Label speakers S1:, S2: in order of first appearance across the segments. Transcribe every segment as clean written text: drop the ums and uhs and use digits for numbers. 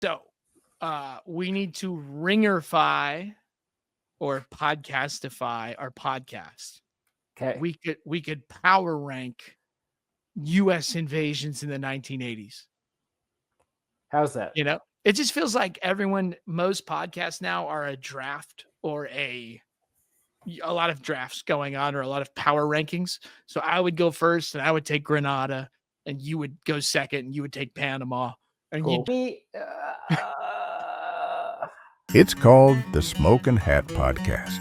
S1: So, we need to ringerfy or podcastify our podcast.
S2: Okay.
S1: We could power rank U.S. invasions in the 1980s.
S2: How's that?
S1: You know, it just feels like most podcasts now are a draft or a lot of drafts going on or a lot of power rankings. So I would go first and I would take Grenada and you would go second and you would take Panama. And
S2: Cool.
S3: It's called the Smoke and Hat Podcast.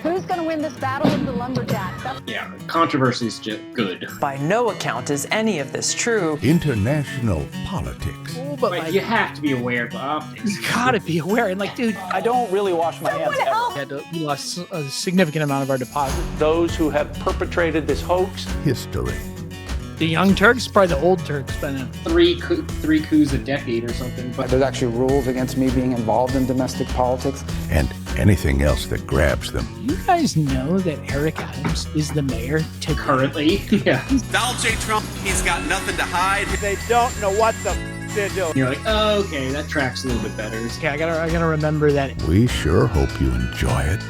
S4: Who's going to win this battle of the lumberjacks?
S5: Yeah, controversy is just good.
S6: By no account is any of this true.
S3: International politics.
S1: Oh,
S5: But
S1: like,
S5: you have to be aware of the optics.
S1: you gotta be aware. And like, dude,
S7: I don't really wash my hands ever.
S1: we lost a significant amount of our deposit.
S7: Those who have perpetrated this hoax.
S3: History.
S1: The young Turks, probably the old Turks by now.
S5: Three coups a decade or something. But
S8: There's actually rules against me being involved in domestic politics.
S3: And anything else that grabs them.
S1: You guys know that Eric Adams is the mayor today?
S5: currently, yeah.
S9: Donald J. Trump, he's got nothing to hide.
S7: They don't know what they're doing.
S5: You're like, oh, okay, that track's a little bit better.
S1: Okay, I gotta remember that.
S3: We sure hope you enjoy it.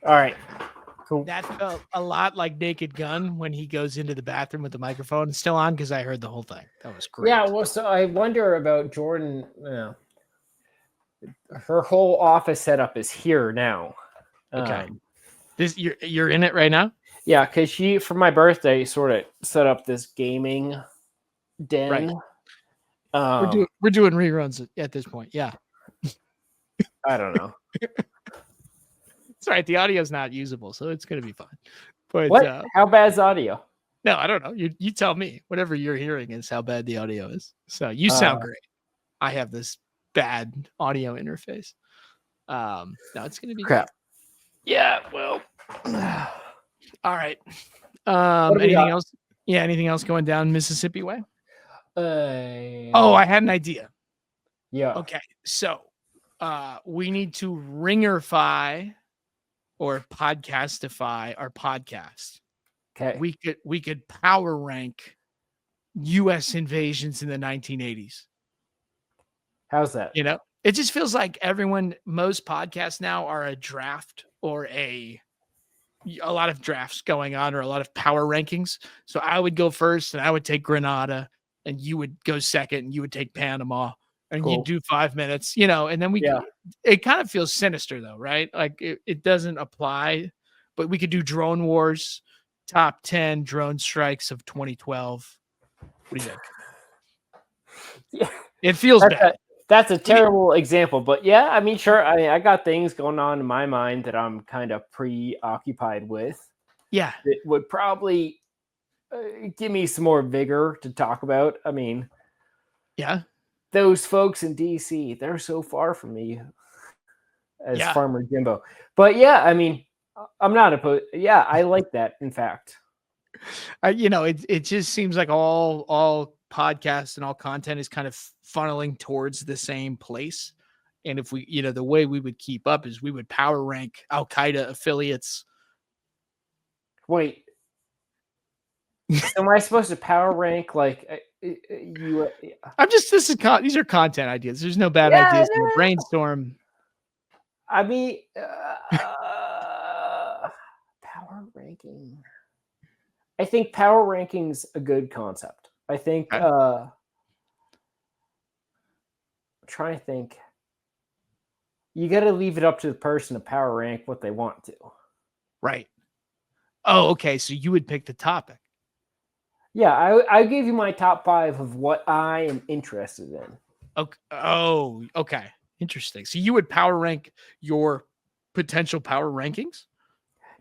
S2: All right. Cool.
S1: That felt a lot like Naked Gun when he goes into the bathroom with the microphone. It's still on because I heard the whole thing. That was great.
S2: Yeah, well, so I wonder about Jordan. Her whole office setup is here now.
S1: Okay. This you're in it right now?
S2: Yeah, because she, for my birthday, sort of set up this gaming den.
S1: Right. We're doing reruns at this point. Yeah.
S2: I don't know.
S1: It's all right. The audio's not usable, so it's gonna be fine. But
S2: What? How bad's audio?
S1: no, I don't know. You tell me. Whatever you're hearing is how bad the audio is. So you sound great. I have this bad audio interface. No, it's gonna be
S2: Crap.
S1: Good. Yeah. Well. All right.
S2: do we
S1: Anything
S2: got?
S1: else? Yeah. Anything else going down Mississippi way?
S2: Oh,
S1: I had an idea.
S2: yeah.
S1: Okay, so we need to ringerfy or podcastify our podcast.
S2: Okay.
S1: We could power rank U.S. invasions in the 1980s.
S2: How's that?
S1: You know, it just feels like most podcasts now are a draft or a lot of drafts going on or a lot of power rankings. So I would go first and I would take Grenada and you would go second and you would take Panama. And
S2: Cool.
S1: you do 5 minutes, and then it kind of feels sinister though, right? Like it doesn't apply, but we could do drone wars, top 10 drone strikes of 2012. What do you think?
S2: Yeah.
S1: It feels bad.
S2: That's a terrible example, but yeah, I mean, sure. I got things going on in my mind that I'm kind of preoccupied with.
S1: Yeah.
S2: It would probably give me some more vigor to talk about. I mean,
S1: Yeah.
S2: those folks in DC, they're so far from me as
S1: Yeah.
S2: Farmer Jimbo. But yeah, I mean, I'm not opposed. Yeah, I like that. In fact,
S1: It just seems like all podcasts and all content is kind of funneling towards the same place. And if we, the way we would keep up is we would power rank Al Qaeda affiliates.
S2: wait. So am I supposed to power rank like you?
S1: These are content ideas. There's no bad
S2: Yeah,
S1: ideas in
S2: no.
S1: the brainstorm.
S2: I mean, power ranking. I think power ranking's a good concept. I think.
S1: Okay.
S2: I'm trying to think. You got to leave it up to the person to power rank what they want to.
S1: Right. Oh, okay. So you would pick the topic.
S2: Yeah, I gave you my top 5 of what I am interested in.
S1: Okay. Oh, okay. Interesting. So you would power rank your potential power rankings?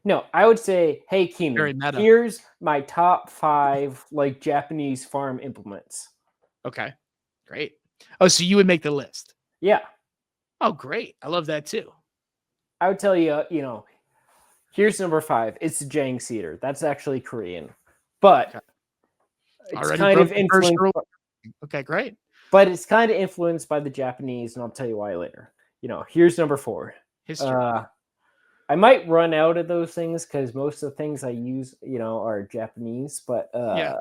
S2: No, I would say, hey,
S1: Very
S2: Keenan,
S1: meta.
S2: here's my top 5 like Japanese farm implements.
S1: Okay. Great. Oh, so you would make the list.
S2: Yeah,
S1: Oh, great. I love that too.
S2: I would tell you, here's number 5. It's the Jang Cedar. That's actually Korean, but
S1: Okay.
S2: it's
S1: Already
S2: kind of
S1: broke the first
S2: influenced.
S1: rule. Okay, great.
S2: But it's kind of influenced by the Japanese, and I'll tell you why later. Here's number 4.
S1: History.
S2: I might run out of those things because most of the things I use, are Japanese. But
S1: Yeah.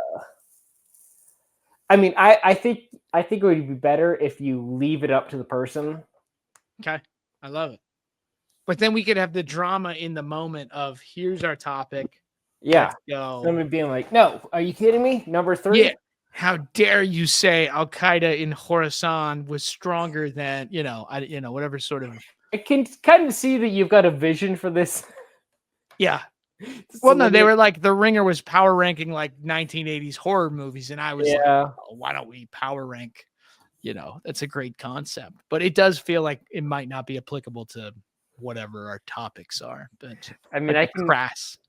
S2: I mean, I think it would be better if you leave it up to the person.
S1: Okay. I love it. But then we could have the drama in the moment of here's our topic.
S2: Yeah.
S1: Let's go.
S2: Somebody being like, no, are you kidding me? Number 3?
S1: Yeah. How dare you say Al Qaeda in Khorasan was stronger than, whatever sort of.
S2: I can kind of see that you've got a vision for this.
S1: Yeah. Well, no, they were like, The Ringer was power ranking like 1980s horror movies. And I was like, oh, why don't we power rank? That's a great concept. But it does feel like it might not be applicable to whatever our topics are. But
S2: I mean,
S1: I can crass.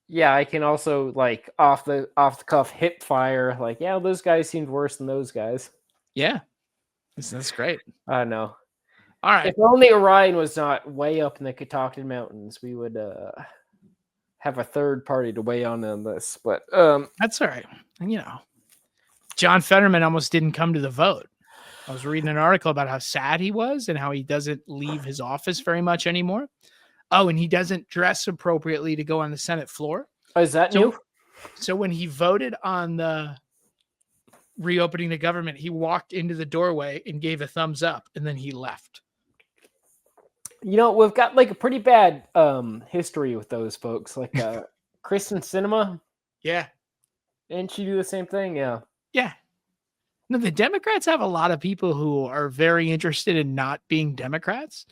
S2: Yeah, I can also like off the cuff hip fire. Like, yeah, those guys seemed worse than those guys.
S1: Yeah, that's great.
S2: I know.
S1: All right.
S2: If only Orion was not way up in the Catoctin Mountains, we would have a third party to weigh on this. But
S1: that's all right. And, John Fetterman almost didn't come to the vote. I was reading an article about how sad he was and how he doesn't leave his office very much anymore. Oh, and he doesn't dress appropriately to go on the Senate floor.
S2: Oh, is that new?
S1: So when he voted on the reopening the government, he walked into the doorway and gave a thumbs up, and then he left.
S2: We've got like a pretty bad history with those folks. Like Kristen Sinema.
S1: Yeah.
S2: Didn't she do the same thing? Yeah.
S1: Yeah. No, the Democrats have a lot of people who are very interested in not being Democrats.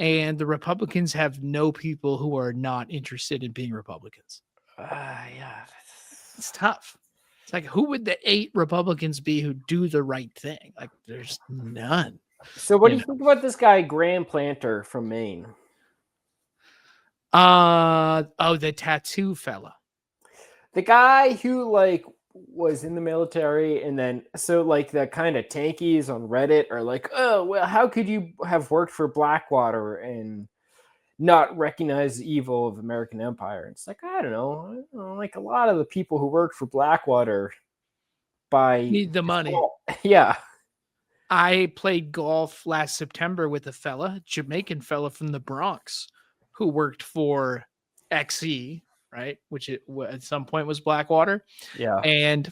S1: And the Republicans have no people who are not interested in being Republicans.
S2: Yeah.
S1: It's tough. It's like, who would the 8 Republicans be who do the right thing? Like, there's none.
S2: So what do you think about this guy, Graham Planter from Maine?
S1: The tattoo fella.
S2: The guy who like was in the military and then the kind of tankies on Reddit are like, oh, well, how could you have worked for Blackwater and not recognize the evil of American Empire? And it's like, I don't know. Like a lot of the people who worked for Blackwater
S1: need the money.
S2: Yeah.
S1: I played golf last September with a Jamaican fella from the Bronx who worked for XE, right? Which at some point was Blackwater.
S2: Yeah.
S1: And,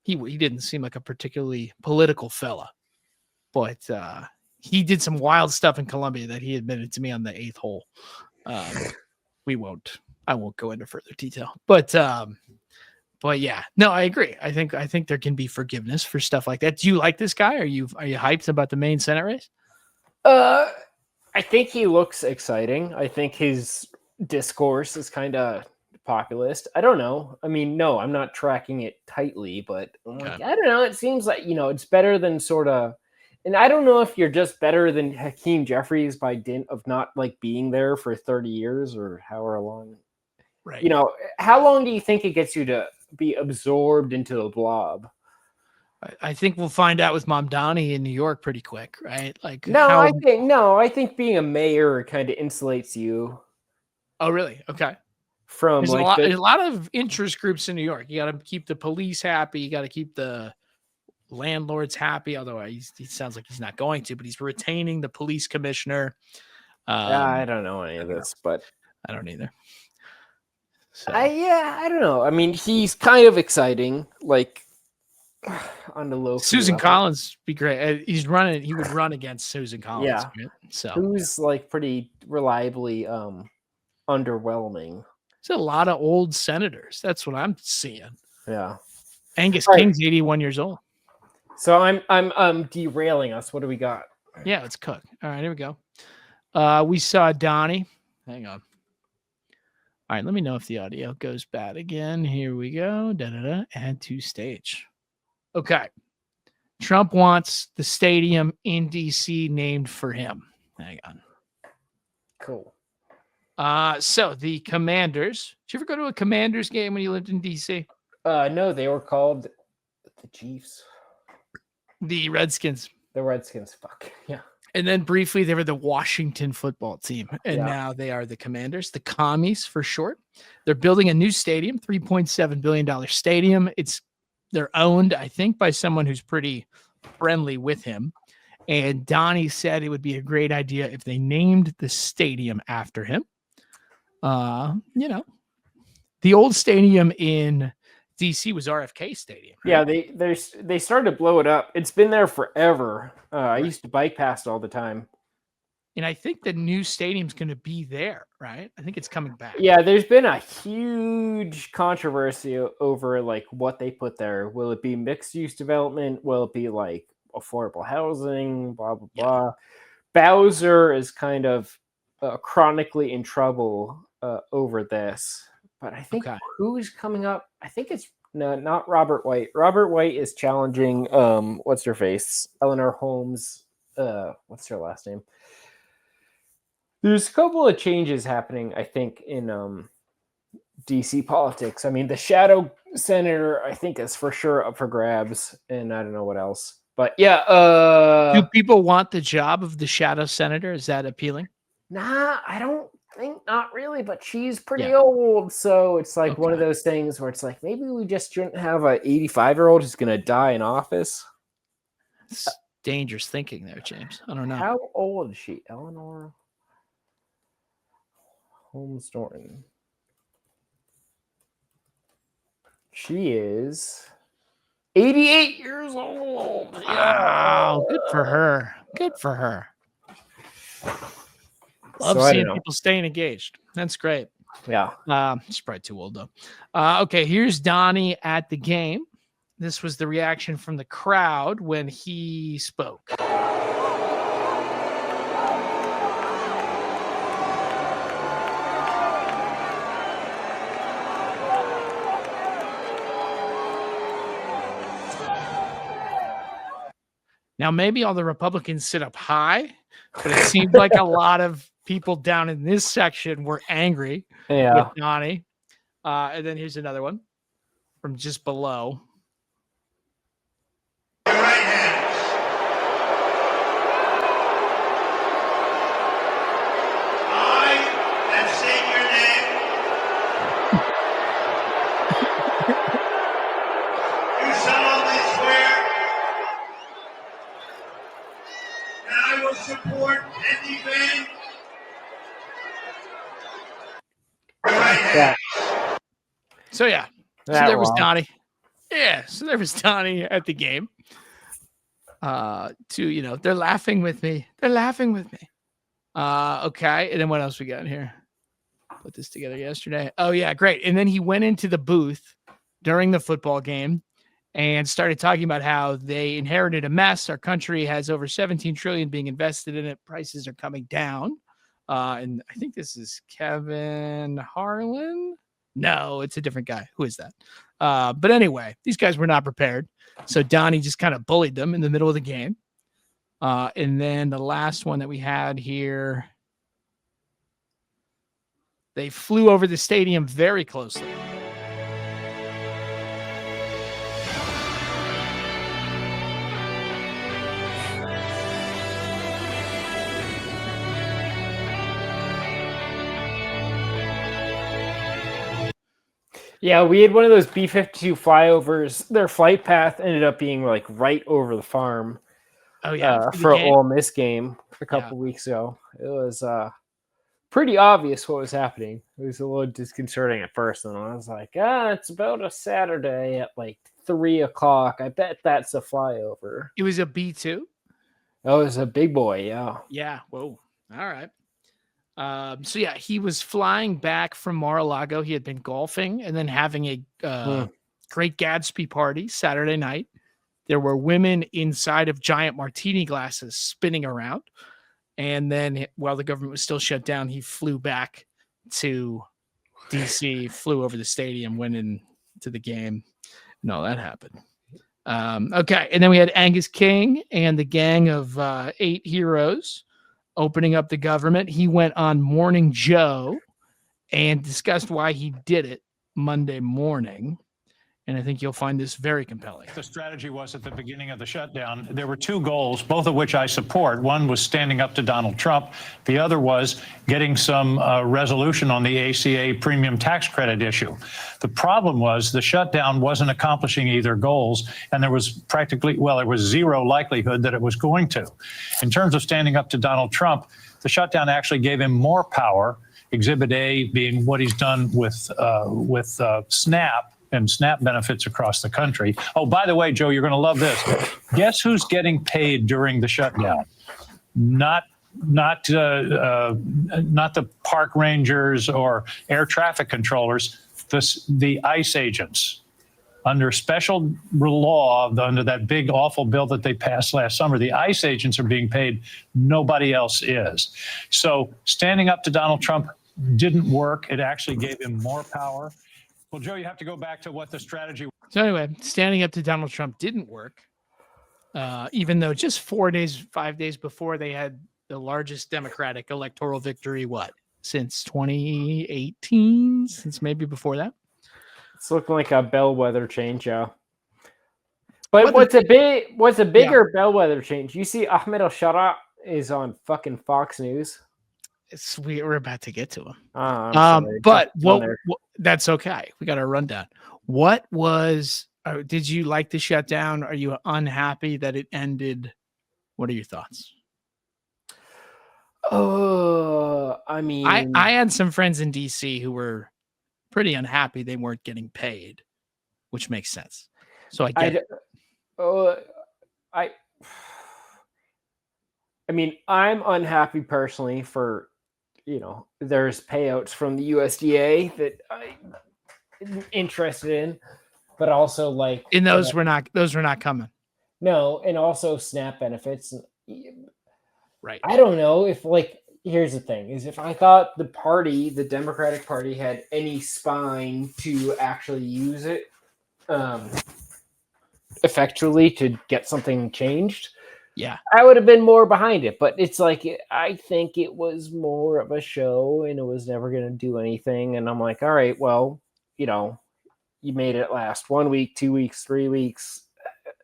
S1: he didn't seem like a particularly political fella, but he did some wild stuff in Colombia that he admitted to me on the 8th hole. I won't go into further detail, but yeah, no, I agree. I think there can be forgiveness for stuff like that. Do you like this guy? Are you hyped about the Maine Senate race?
S2: I think he looks exciting. I think his discourse is kind of populist. I don't know. I mean, no, I'm not tracking it tightly, but I don't know. It seems like, it's better than sort of, and I don't know if you're just better than Hakeem Jeffries by dint of not like being there for 30 years or however long.
S1: Right.
S2: How long do you think it gets you to be absorbed into the blob?
S1: I think we'll find out with Mamdani in New York pretty quick, right? Like,
S2: I think being a mayor kind of insulates you.
S1: Oh, really? Okay.
S2: From
S1: there's a lot of interest groups in New York. You got to keep the police happy. You got to keep the landlords happy. Although he sounds like he's not going to, but he's retaining the police commissioner.
S2: I don't know any of this, but
S1: I don't either. So.
S2: I don't know. I mean, he's kind of exciting, like on the low.
S1: Susan Collins be great. He would run against Susan Collins.
S2: Yeah.
S1: Right? So
S2: who's like pretty reliably underwhelming.
S1: There's a lot of old senators. That's what I'm seeing.
S2: Yeah.
S1: Angus King's 81 years old.
S2: So I'm derailing us. What do we got?
S1: Yeah, let's cook. All right, here we go. We saw Donnie. Hang on. All right, let me know if the audio goes bad again. Here we go. Add to stage. Okay. Trump wants the stadium in DC named for him. Hang on.
S2: Cool.
S1: So the Commanders. Did you ever go to a Commanders game when you lived in DC?
S2: No, they were called the Chiefs.
S1: The Redskins.
S2: The Redskins. Fuck. Yeah.
S1: And then briefly, they were the Washington football team. And now they are the Commanders, the Commies for short. They're building a new stadium, $3.7 billion stadium. They're owned, I think, by someone who's pretty friendly with him. And Donnie said it would be a great idea if they named the stadium after him. The old stadium in DC was RFK Stadium. Right?
S2: Yeah, they started to blow it up. It's been there forever. I used to bike past all the time.
S1: And I think the new stadium's going to be there, right? I think it's coming back.
S2: Yeah, there's been a huge controversy over like what they put there. Will it be mixed use development? Will it be like affordable housing? Blah blah blah. Bowser is kind of chronically in trouble over this. But I think who's coming up? I think it's not Robert White. Robert White is challenging what's her face? Eleanor Holmes. What's her last name? There's a couple of changes happening, I think, in DC politics. I mean, the shadow senator, I think, is for sure up for grabs, and I don't know what else. But yeah,
S1: do people want the job of the shadow senator? Is that appealing?
S2: Nah, I don't think not really. But she's pretty old, so it's like one of those things where it's like maybe we just shouldn't have a 85-year-old who's going to die in office.
S1: It's dangerous thinking there, James. I don't know.
S2: How old is she, Eleanor Holmes Norton? She is 88 years old.
S1: Wow, good for her. Good for her. Love seeing people staying engaged. That's great.
S2: Yeah.
S1: She's probably too old though. Okay, here's Donnie at the game. This was the reaction from the crowd when he spoke. Now, maybe all the Republicans sit up high, but it seemed like a lot of people down in this section were angry with Donnie. And then here's another one from just below.
S9: Support and defend.
S1: So yeah, so there was Donnie. Yeah, so there was Donnie at the game. They're laughing with me. They're laughing with me. Okay, and then what else we got here? Put this together yesterday. Oh yeah, great. And then he went into the booth during the football game and started talking about how they inherited a mess. Our country has over 17 trillion being invested in it. Prices are coming down. And I think this is Kevin Harlan. No, it's a different guy. Who is that? But anyway, these guys were not prepared. So Donnie just kind of bullied them in the middle of the game. And then the last one that we had here, they flew over the stadium very closely.
S2: Yeah, we had one of those B-52 flyovers. Their flight path ended up being like right over the farm.
S1: Oh yeah,
S2: for an Ole Miss game a couple weeks ago. It was pretty obvious what was happening. It was a little disconcerting at first, and I was like, it's about a Saturday at like 3:00. I bet that's a flyover.
S1: It was a B-2?
S2: Oh, it was a big boy, yeah.
S1: Yeah, whoa. All right. So yeah, he was flying back from Mar-a-Lago. He had been golfing and then having a Great Gatsby party Saturday night. There were women inside of giant martini glasses spinning around. And then while the government was still shut down, he flew back to DC, flew over the stadium, went into the game. No, that happened. Okay. And then we had Angus King and the gang of 8 heroes opening up the government. He went on Morning Joe and discussed why he did it Monday morning. And I think you'll find this very compelling.
S10: The strategy was at the beginning of the shutdown, there were 2 goals, both of which I support. One was standing up to Donald Trump. The other was getting some resolution on the ACA premium tax credit issue. The problem was the shutdown wasn't accomplishing either goals, and there was there was zero likelihood that it was going to. In terms of standing up to Donald Trump, the shutdown actually gave him more power, Exhibit A being what he's done with SNAP, and SNAP benefits across the country. Oh, by the way, Joe, you're going to love this. Guess who's getting paid during the shutdown? Not the park rangers or air traffic controllers, the ICE agents. Under special law, under that big, awful bill that they passed last summer, the ICE agents are being paid. Nobody else is. So standing up to Donald Trump didn't work. It actually gave him more power. Well, Joe, you have to go back to what the strategy was.
S1: So anyway, standing up to Donald Trump didn't work, even though just 5 days before they had the largest Democratic electoral victory, since 2018, since maybe before that.
S2: It's looking like a bellwether change, yeah. But what's a bigger bellwether change? You see, Ahmed Al-Shara is on fucking Fox News.
S1: We're about to get to him.
S2: But
S1: that's okay. We got our rundown. What was? Did you like the shutdown? Are you unhappy that it ended? What are your thoughts?
S2: I mean,
S1: I had some friends in DC who were pretty unhappy they weren't getting paid, which makes sense. So I get it.
S2: I mean, I'm unhappy personally for, there's payouts from the USDA that I'm interested in, but also
S1: those were not coming.
S2: No, and also SNAP benefits.
S1: Right.
S2: I don't know if here's the thing is if I thought the Democratic Party had any spine to actually use it effectually to get something changed,
S1: yeah,
S2: I would have been more behind it. But it's I think it was more of a show and it was never going to do anything. And I'm like, all right, well, you made it last 1 week, 2 weeks, 3 weeks.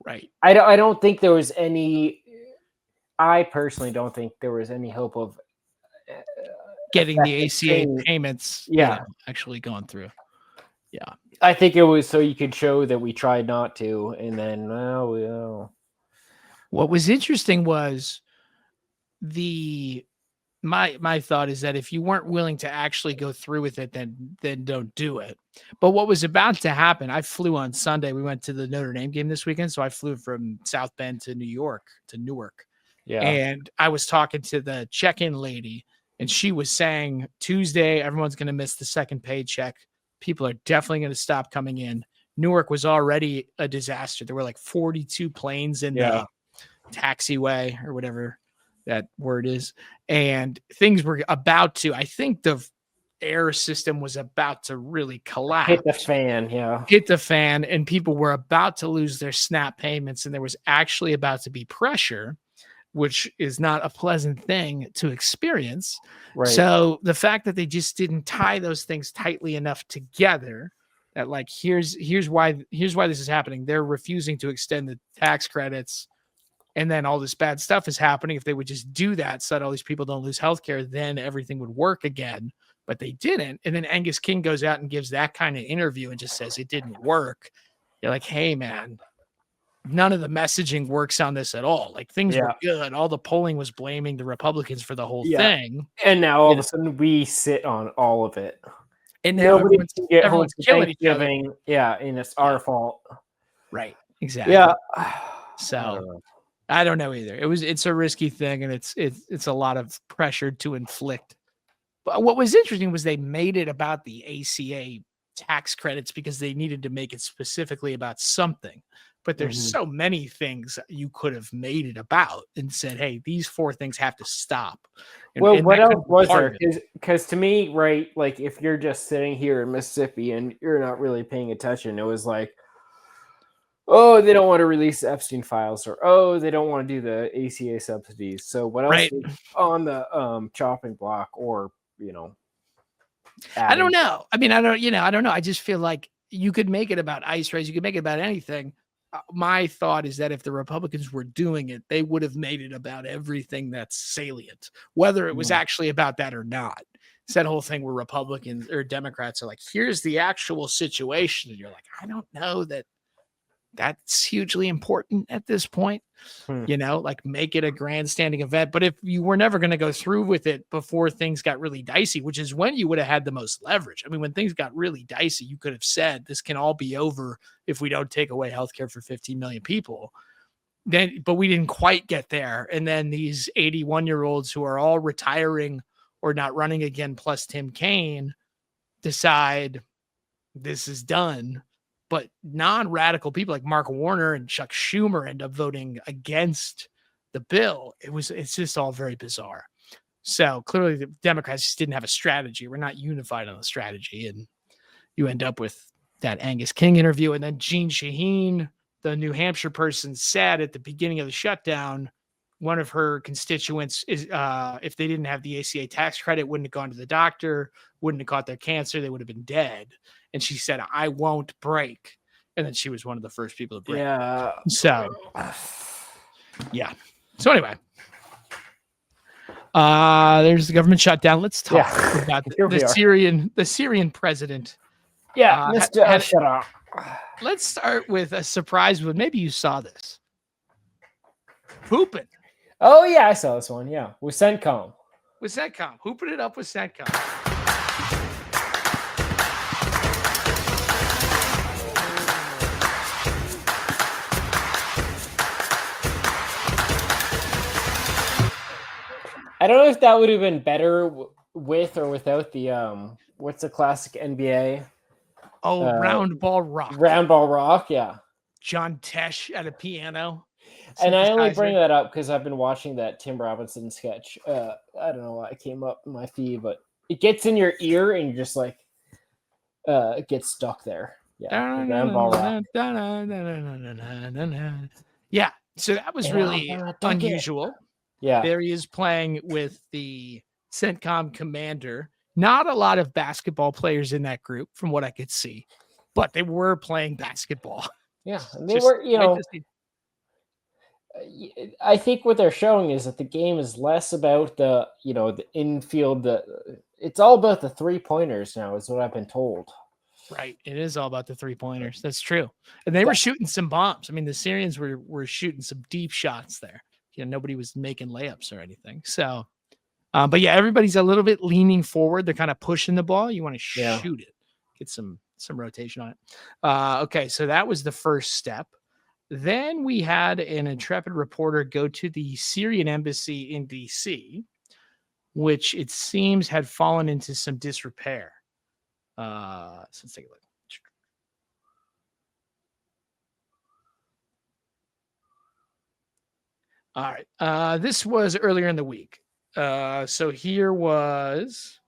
S1: Right.
S2: I don't think there was any. I personally don't think there was any hope of
S1: getting the ACA payments actually going through. Yeah.
S2: I think it was so you could show that we tried not to, and then
S1: what was interesting was my thought is that if you weren't willing to actually go through with it, then don't do it. But what was about to happen, I flew on Sunday. We went to the Notre Dame game this weekend, so I flew from South Bend to Newark. Yeah. And I was talking to the check-in lady, and she was saying Tuesday, everyone's going to miss the second paycheck. People are definitely going to stop coming in. Newark was already a disaster. There were 42 planes in the taxiway or whatever that word is. And things were about to, I think the air system was about to really collapse.
S2: Hit the fan, and people were about to lose their SNAP payments, and there was actually about to be pressure, which is not a pleasant thing to experience.
S1: Right.
S2: So the fact that they just didn't tie those things tightly enough together, that here's why this is happening. They're refusing to extend the tax credits, and then all this bad stuff is happening. If they would just do that so that all these people don't lose healthcare, then everything would work again. But they didn't. And then Angus King goes out and gives that kind of interview and just says it didn't work. You're like, hey, man, none of the messaging works on this at all. Things were good. All the polling was blaming the Republicans for the whole thing.
S1: And now all of a sudden we sit on all of it.
S2: And now
S1: everyone's killing each other.
S2: Yeah, and it's our fault.
S1: Right. Exactly.
S2: Yeah.
S1: So I don't know either. It's a risky thing, and it's a lot of pressure to inflict. But what was interesting was they made it about the ACA tax credits because they needed to make it specifically about something. But there's so many things you could have made it about and said, hey, these 4 things have to stop.
S2: And what else was there? Because to me, right, if you're just sitting here in Mississippi and you're not really paying attention, it was oh, they don't want to release the Epstein files, or oh, they don't want to do the ACA subsidies. So what else is on the chopping block, or
S1: I don't know. I mean, I don't know. I just feel like you could make it about ICE raids. You could make it about anything. My thought is that if the Republicans were doing it, they would have made it about everything that's salient, whether it was actually about that or not. It's that whole thing where Republicans or Democrats are here's the actual situation. And you're I don't know that that's hugely important at this point. You know, like make it a grandstanding event. But if you were never going to go through with it before things got really dicey, which is when you would have had the most leverage. I mean, when things got really dicey, you could have said this can all be over if we don't take away healthcare for 15 million people. But we didn't quite get there. And then these 81-year-olds who are all retiring or not running again, plus Tim Kaine, decide this is done. But non-radical people like Mark Warner and Chuck Schumer end up voting against the bill. It's just all very bizarre. So clearly the Democrats just didn't have a strategy. We're not unified on the strategy. And you end up with that Angus King interview. And then Jean Shaheen, the New Hampshire person, said at the beginning of the shutdown, one of her constituents is if they didn't have the ACA tax credit, wouldn't have gone to the doctor, wouldn't have caught their cancer, they would have been dead. And she said, I won't break. And then she was one of the first people to break.
S2: Yeah.
S1: So, yeah. So anyway, there's the government shutdown. Let's talk about the Syrian president.
S2: Yeah, Mr. Shut up.
S1: Let's start with a surprise one. Maybe you saw this. Hoopin.
S2: Oh, yeah, I saw this one. Yeah, with CENTCOM.
S1: Hooping it up with CENTCOM.
S2: I don't know if that would have been better with or without the what's the classic NBA?
S1: Oh, Round Ball Rock.
S2: Round Ball Rock, yeah.
S1: John Tesh at a piano.
S2: And I only bring that up because I've been watching that Tim Robinson sketch. I don't know why it came up in my feed, but it gets in your ear and you're just like, it gets stuck there. Yeah. Round Ball Rock.
S1: Yeah. So that was really unusual.
S2: Yeah.
S1: There he is playing with the CENTCOM commander. Not a lot of basketball players in that group, from what I could see, but they were playing basketball.
S2: Yeah, they were, I think what they're showing is that the game is less about the infield. It's all about the 3-pointers now, is what I've been told.
S1: Right. It is all about the 3-pointers. That's true. And they were shooting some bombs. I mean, the Syrians were shooting some deep shots there. Nobody was making layups or anything. So, but yeah, everybody's a little bit leaning forward. They're kind of pushing the ball. You want to shoot it, get some rotation on it. Okay, so that was the first step. Then we had an intrepid reporter go to the Syrian embassy in DC, which it seems had fallen into some disrepair. So let's take a look. All right. This was earlier in the week. So here was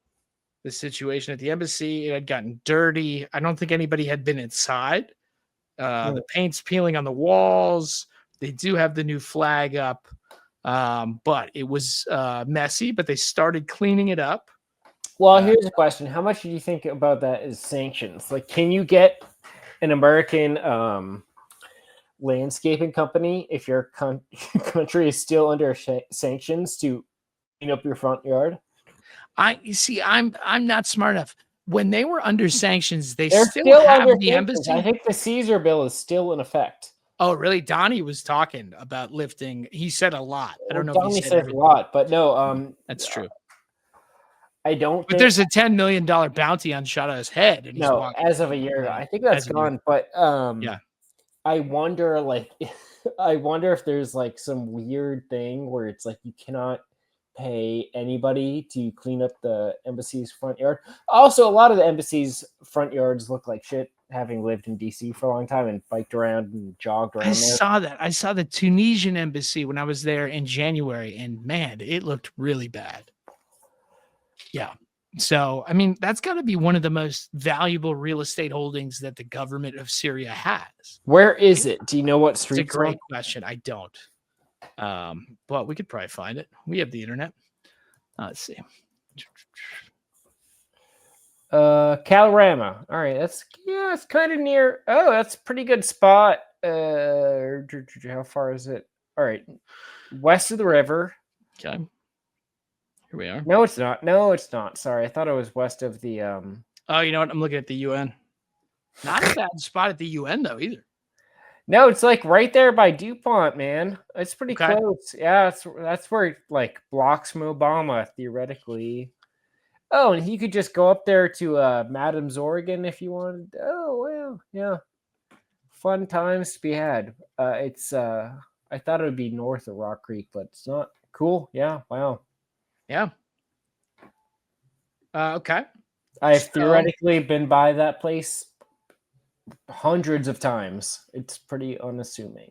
S1: the situation at the embassy. It had gotten dirty. I don't think anybody had been inside. The paint's peeling on the walls. They do have the new flag up. But it was messy, but they started cleaning it up.
S2: Well, here's a question. How much do you think about that as sanctions? Like, can you get an American landscaping company, if your country is still under sanctions, to clean up your front yard? I'm not smart enough. When they were under sanctions, they're still have the embassy. I think the Caesar bill is still in effect.
S1: Oh, really? Donnie was talking about lifting. He said a lot. I don't know.
S2: Donnie
S1: if he
S2: said a lot, but no.
S1: That's true.
S2: I don't.
S1: But there's a $10 million bounty on Shada's head. And
S2: as of a year ago, I think that's gone. But
S1: yeah.
S2: I wonder, if there's like some weird thing where it's like you cannot pay anybody to clean up the embassy's front yard. Also, a lot of the embassy's front yards look like shit, having lived in DC for a long time and biked around and jogged around.
S1: Saw that. I saw the Tunisian embassy when I was there in January, and man, it looked really bad. Yeah. So, I mean, that's got to be one of the most valuable real estate holdings that the government of Syria has.
S2: Where is it? Do you know what street?
S1: It's a great question. I don't. But we could probably find it. We have the internet. Let's see.
S2: Calorama. All right. It's kind of near. Oh, that's a pretty good spot. How far is it? All right. West of the river.
S1: Okay. Here we are.
S2: No, it's not. No, it's not. Sorry. I thought it was west of the
S1: Oh, you know what? I'm looking at the UN. Not a bad spot at the UN though either.
S2: No, it's like right there by DuPont, man. It's pretty
S1: Okay.
S2: close. Yeah, that's where it, like, blocks from Obama theoretically. Oh, and he could just go up there to Madam's Oregon if you wanted. Oh well, yeah. Fun times to be had. It's I thought it would be north of Rock Creek, but it's not. Cool. Yeah. Wow.
S1: Yeah. Okay.
S2: I've
S1: So-
S2: theoretically been by that place hundreds of times. It's pretty unassuming.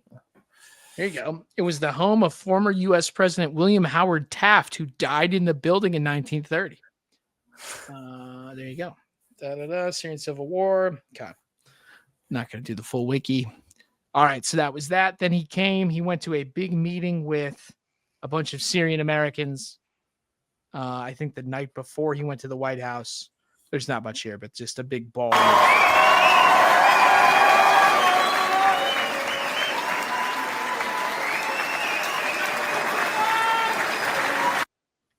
S1: There you go. It was the home of former U.S. President William Howard Taft, who died in the building in 1930. There you go. Syrian Civil War. Okay. Not going to do the full wiki. All right. So that was that. Then he went to a big meeting with a bunch of Syrian Americans. I think the night before he went to the White House. There's not much here, but just a big ball.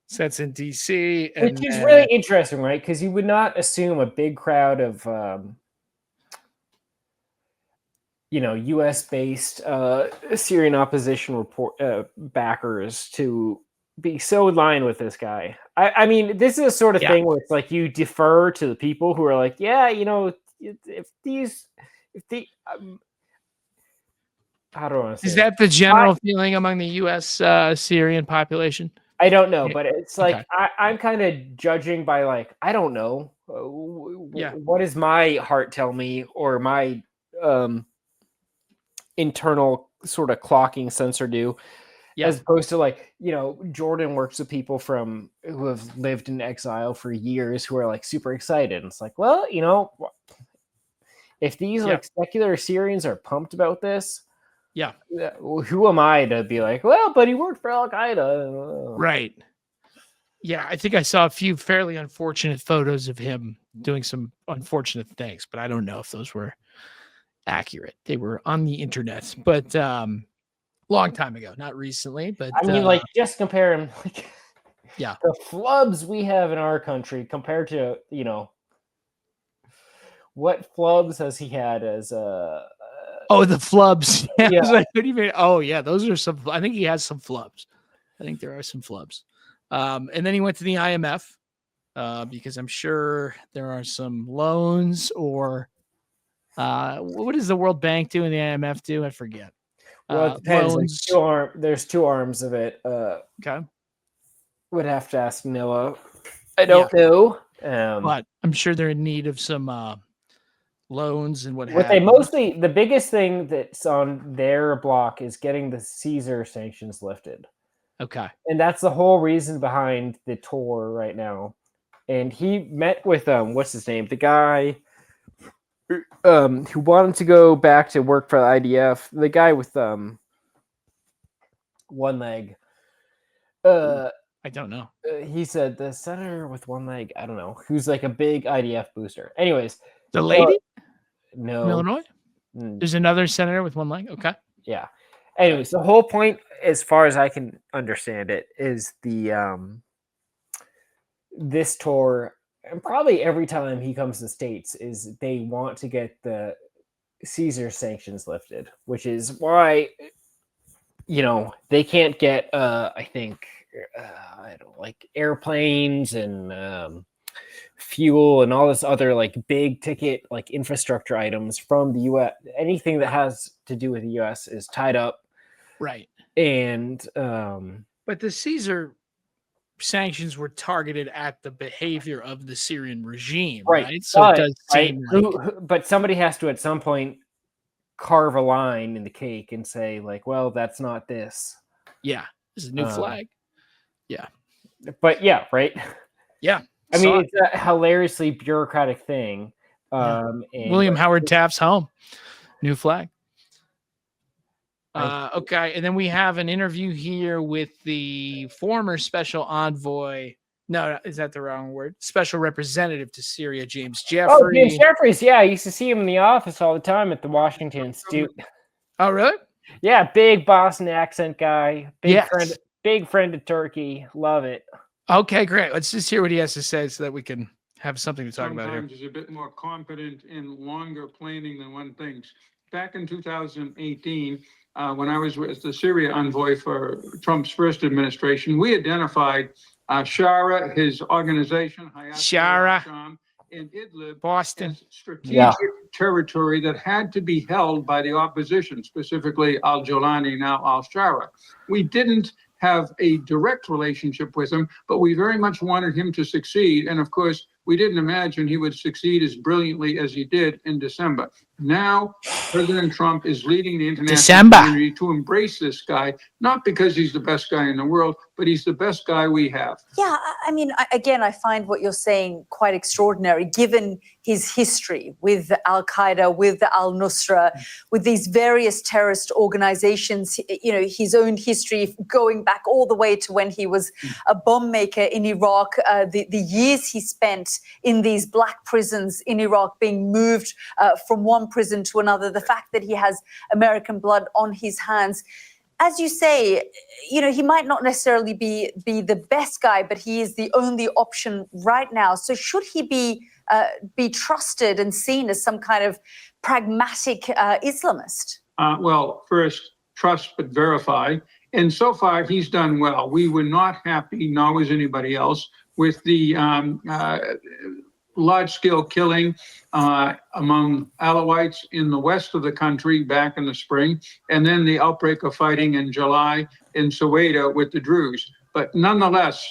S1: So that's in DC.
S2: Which is really interesting, right? Because you would not assume a big crowd of, U.S.-based Syrian opposition backers to be so in line with this guy. I mean, this is a sort of thing where it's like you defer to the people who are like, yeah, how do I want to say?
S1: Is that the general feeling among the U.S. Syrian population?
S2: I don't know, but it's like okay. I'm kind of judging by like I don't know. What does my heart tell me, or my internal sort of clocking sensor do? As opposed to like, Jordan works with people who have lived in exile for years who are like super excited. And it's like, well, if these like secular Syrians are pumped about this, who am I to be like, well, but he worked for Al Qaeda,
S1: right? Yeah, I think I saw a few fairly unfortunate photos of him doing some unfortunate things, but I don't know if those were accurate. They were on the internet, but long time ago, not recently. But
S2: I mean, like, just compare him, like, the flubs we have in our country compared to, what flubs has he had as
S1: Oh, the flubs. Yeah. Like, what do you mean? Oh, yeah. Those are some. I think he has some flubs. I think there are some flubs. And then he went to the IMF because I'm sure there are some loans or what does the World Bank do and the IMF do? I forget.
S2: Well, it depends. Like there's two arms of it.
S1: Okay.
S2: Would have to ask Noah. I don't know.
S1: But I'm sure they're in need of some loans and what
S2: they mostly, the biggest thing that's on their block is getting the Caesar sanctions lifted.
S1: Okay.
S2: And that's the whole reason behind the tour right now. And he met with what's his name? The guy who wanted to go back to work for the IDF, the guy with one leg.
S1: I don't know.
S2: He said the senator with one leg, I don't know, who's like a big IDF booster. Anyways,
S1: the lady?
S2: No.
S1: From Illinois? There's another senator with one leg? Okay.
S2: Yeah. Anyways, the whole point, as far as I can understand it, is this tour, and probably every time he comes to the States, is they want to get the Caesar sanctions lifted, which is why, they can't get, I think, like airplanes and fuel and all this other like big ticket like infrastructure items from the US. Anything that has to do with the US is tied up.
S1: Right.
S2: And
S1: but the Caesar sanctions were targeted at the behavior of the Syrian regime, right? So it does seem
S2: but somebody has to at some point carve a line in the cake and say like, well, that's not this.
S1: Yeah. This is a new flag. Yeah.
S2: But yeah, right.
S1: Yeah.
S2: I mean, it's a hilariously bureaucratic thing.
S1: And William Howard Taft's home. New flag. Okay. And then we have an interview here with the former special envoy. No, is that the wrong word? Special representative to Syria, James Jeffrey.
S2: Oh, James Jeffries. Yeah, I used to see him in the office all the time at the Washington Institute.
S1: Oh, really?
S2: Yeah, big Boston accent guy. Big friend of Turkey. Love it.
S1: Okay, great. Let's just hear what he has to say so that we can have something to talk about here.
S11: Sometimes he's a bit more competent in longer planning than one thinks. back in 2018, when I was with the Syria envoy for Trump's first administration, we identified Shara, his organization,
S1: Shara.
S11: Hayat in Idlib,
S1: Boston.
S11: as strategic territory that had to be held by the opposition, specifically al-Jolani, now al-Shara. We didn't have a direct relationship with him, but we very much wanted him to succeed. And of course, we didn't imagine he would succeed as brilliantly as he did in December. Now, President Trump is leading the international community to embrace this guy, not because he's the best guy in the world, but he's the best guy we have.
S12: Yeah, I mean, again, I find what you're saying quite extraordinary, given his history with Al-Qaeda, with Al-Nusra, with these various terrorist organizations, you know, his own history going back all the way to when he was a bomb maker in Iraq, the years he spent in these black prisons in Iraq, being moved from one prison to another, the fact that he has American blood on his hands. As you say, you know, he might not necessarily be the best guy, but he is the only option right now. So should he be trusted and seen as some kind of pragmatic Islamist?
S11: Well, first, trust but verify. And so far, he's done well. We were not happy, nor was anybody else, with the large-scale killing among Alawites in the west of the country back in the spring, and then the outbreak of fighting in July in Soweto with the Druze. But nonetheless,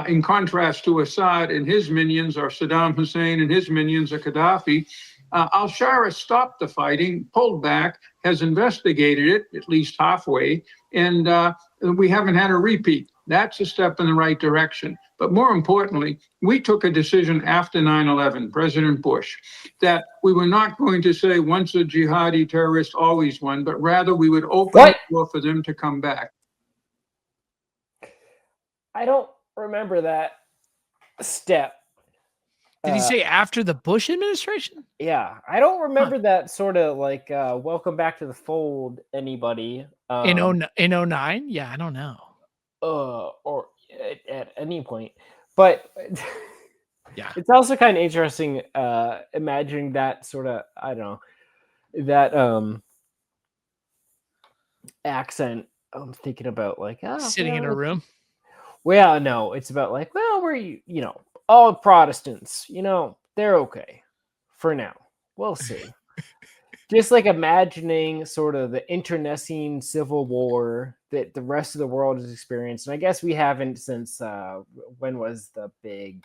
S11: in contrast to Assad and his minions, or Saddam Hussein and his minions, or Gaddafi, al-Shara stopped the fighting, pulled back, has investigated it, at least halfway, and we haven't had a repeat. That's a step in the right direction. But more importantly, we took a decision after 9/11, President Bush, that we were not going to say once a jihadi terrorist, always one, but rather we would open the door for them to come back.
S2: I don't remember that step.
S1: Did he say after the Bush administration?
S2: Yeah, I don't remember that sort of like welcome back to the fold, anybody.
S1: In 09? Yeah, I don't know.
S2: Or at any point. But
S1: yeah,
S2: it's also kind of interesting imagining that sort of, I don't know, that accent. I'm thinking about like
S1: sitting in a room.
S2: Well, no, it's about like, well, we're, you know, all Protestants, you know, they're okay for now. We'll see. Just like imagining sort of the internecine civil war that the rest of the world has experienced. And I guess we haven't since when was the big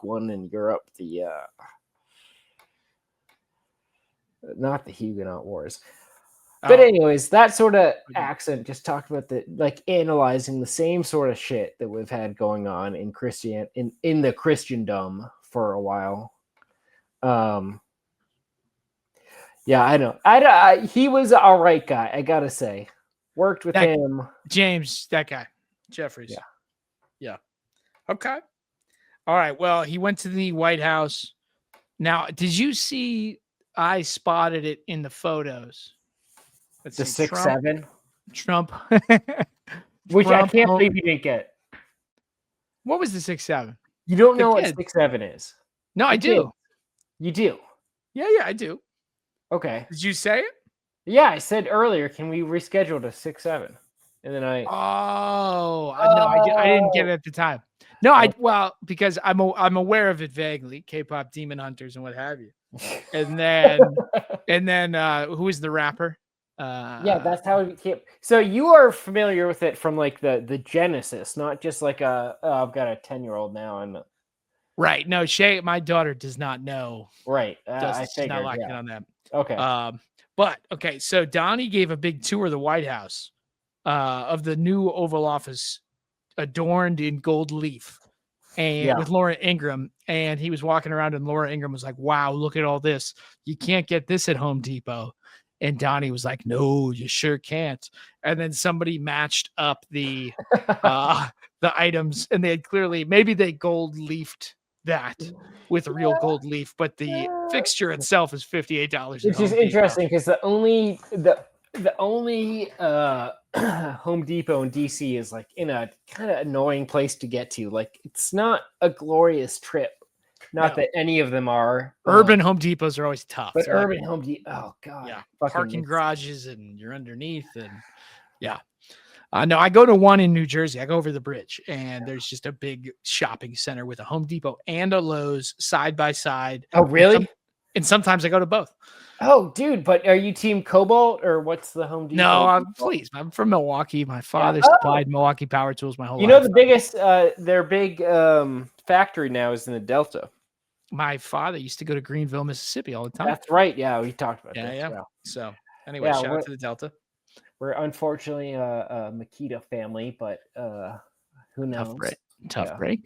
S2: one in Europe? The not the Huguenot Wars. But anyways, that sort of accent just talked about the like analyzing the same sort of shit that we've had going on in in the Christendom for a while. Yeah, I know. He was an all right guy, I gotta say. Worked with him.
S1: James, that guy. Jeffries. Yeah. Okay. All right. Well, he went to the White House. Now, did you see? I spotted it in the photos.
S2: Let's see, 6'7".
S1: Trump.
S2: Which I can't believe you didn't get.
S1: What was the 6'7"?
S2: You don't know what 6'7" is.
S1: No, I do.
S2: You do?
S1: Yeah, I do.
S2: Okay.
S1: Did you say it?
S2: Yeah, I said earlier, can we reschedule to 6'7"? And then I.
S1: No, I didn't get it at the time. No, well, because I'm aware of it vaguely, K-pop demon hunters and what have you. And then who is the rapper?
S2: Yeah, that's how it came. So you are familiar with it from like the genesis, not just like I've got a 10-year-old now and.
S1: Right. No, Shay, my daughter does not know.
S2: Right.
S1: I figured, not locked in on that.
S2: Okay.
S1: But okay, so Donnie gave a big tour of the White House, of the new Oval Office, adorned in gold leaf, and with Laura Ingraham. And he was walking around, and Laura Ingraham was like, "Wow, look at all this! You can't get this at Home Depot." And Donnie was like, "No, you sure can't." And then somebody matched up the items, and they had clearly maybe they gold leafed that with a real gold leaf, but the fixture itself is $58.
S2: Which is interesting because the only Home Depot in DC is like in a kind of annoying place to get to. Like it's not a glorious trip Not that any of them are.
S1: Urban Home Depots are always tough.
S2: But urban Home Depot, oh god.
S1: Yeah,
S2: fucking
S1: parking
S2: it's-
S1: garages and you're underneath and yeah. No, I go to one in New Jersey. I go over the bridge and there's just a big shopping center with a Home Depot and a Lowe's side by side.
S2: Oh, really?
S1: And sometimes I go to both.
S2: Oh, dude, but are you team Cobalt or what's the Home Depot?
S1: No, please. I'm from Milwaukee. My father supplied Milwaukee power tools my whole life.
S2: You know, the biggest, their big factory now is in the Delta.
S1: My father used to go to Greenville, Mississippi all the time.
S2: That's right. Yeah, we talked about that.
S1: Yeah. So anyway, shout out to the Delta.
S2: We're unfortunately a Makita family, but who knows?
S1: Tough break.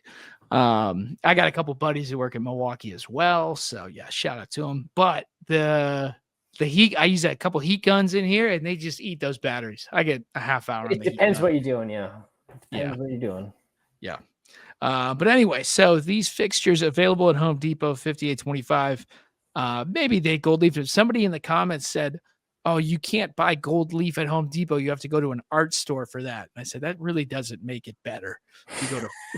S1: I got a couple buddies who work in Milwaukee as well. So yeah, shout out to them. But the heat, I use a couple heat guns in here and they just eat those batteries. I get a half hour.
S2: It depends what you're doing. Yeah. Depends what you're doing.
S1: Yeah. But anyway, so these fixtures available at Home Depot, $58.25. Maybe they gold leaf. Somebody in the comments said, "Oh, you can't buy gold leaf at Home Depot. You have to go to an art store for that." And I said, that really doesn't make it better. If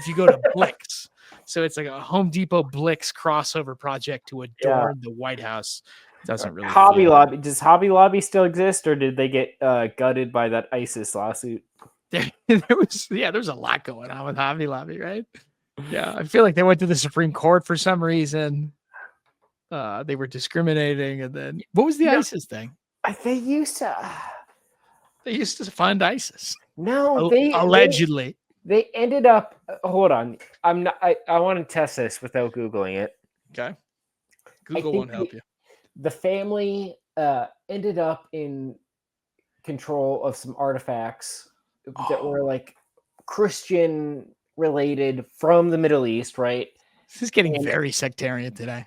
S1: you go to Blix. So it's like a Home Depot Blix crossover project to adorn the White House. Doesn't really.
S2: Hobby Lobby. Does Hobby Lobby still exist, or did they get gutted by that ISIS lawsuit?
S1: There was a lot going on with Hobby Lobby, right? Yeah, I feel like they went to the Supreme Court for some reason. They were discriminating, and then what was the ISIS thing?
S2: They used to
S1: fund ISIS.
S2: No,
S1: allegedly.
S2: They ended up. Hold on, I'm not. I want to test this without googling it.
S1: Okay. Google won't help you.
S2: The family ended up in control of some artifacts that were like Christian related from the Middle East, right?
S1: This is getting very sectarian today.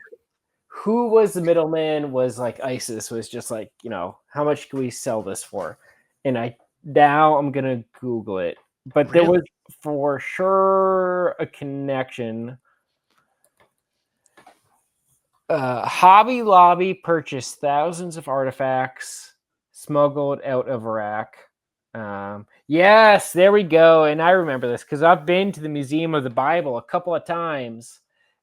S2: Who was the middleman? Was like ISIS was just like, how much can we sell this for? And I'm gonna Google it, but there was for sure a connection. Hobby Lobby purchased thousands of artifacts smuggled out of Iraq. Yes, there we go. And I remember this because I've been to the Museum of the Bible a couple of times.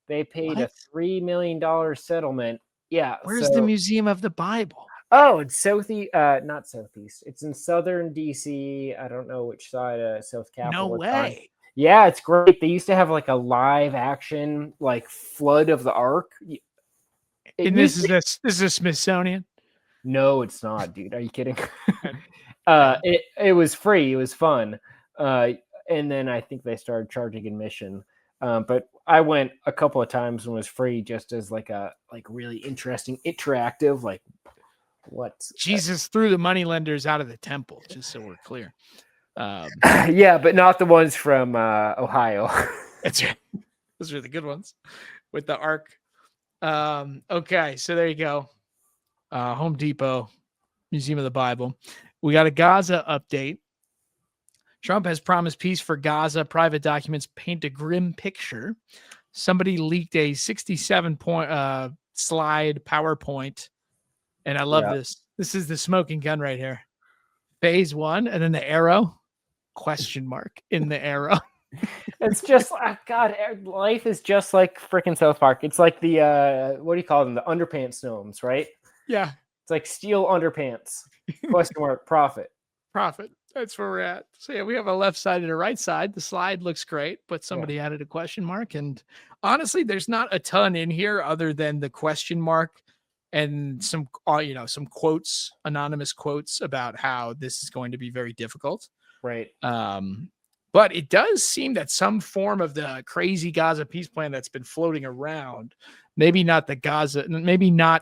S2: They paid a $3 million settlement. Yeah.
S1: Where's the Museum of the Bible?
S2: Oh, it's not southeast. It's in southern DC. I don't know which side of South Capitol.
S1: No way.
S2: Yeah, it's great. They used to have like a live action like flood of the Ark.
S1: And this is a Smithsonian?
S2: No, it's not, dude. Are you kidding? It was free. It was fun. And then I think they started charging admission. But I went a couple of times and was free just as like a really interesting interactive what
S1: Jesus threw the moneylenders out of the temple, just so we're clear.
S2: Yeah, but not the ones from Ohio.
S1: That's right. Those are the good ones with the Ark. Okay, so there you go. Home Depot, Museum of the Bible. We got a Gaza update. Trump has promised peace for Gaza. Private documents paint a grim picture. Somebody leaked a 67-point slide PowerPoint. And I love this. This is the smoking gun right here. Phase 1, and then the arrow, question mark in the arrow.
S2: It's just God, life is just like freaking South Park. It's like the what do you call them? The underpants gnomes, right?
S1: Yeah.
S2: It's like steel underpants. Question mark, profit.
S1: That's where we're at. So yeah, we have a left side and a right side. The slide looks great, but somebody added a question mark. And honestly, there's not a ton in here other than the question mark and some quotes, anonymous quotes about how this is going to be very difficult.
S2: Right.
S1: But it does seem that some form of the crazy Gaza peace plan that's been floating around, maybe not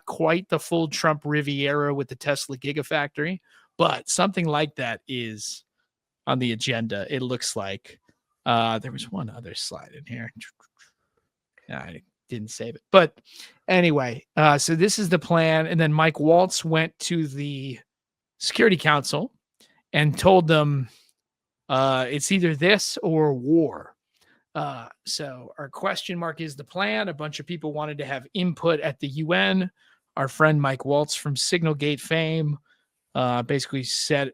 S1: quite the full Trump Riviera with the Tesla Gigafactory, but something like that is on the agenda. It looks like there was one other slide in here. I didn't save it. But anyway, so this is the plan. And then Mike Waltz went to the Security Council and told them it's either this or war. So our question mark is the plan. A bunch of people wanted to have input at the UN. Our friend Mike Waltz from Signalgate fame basically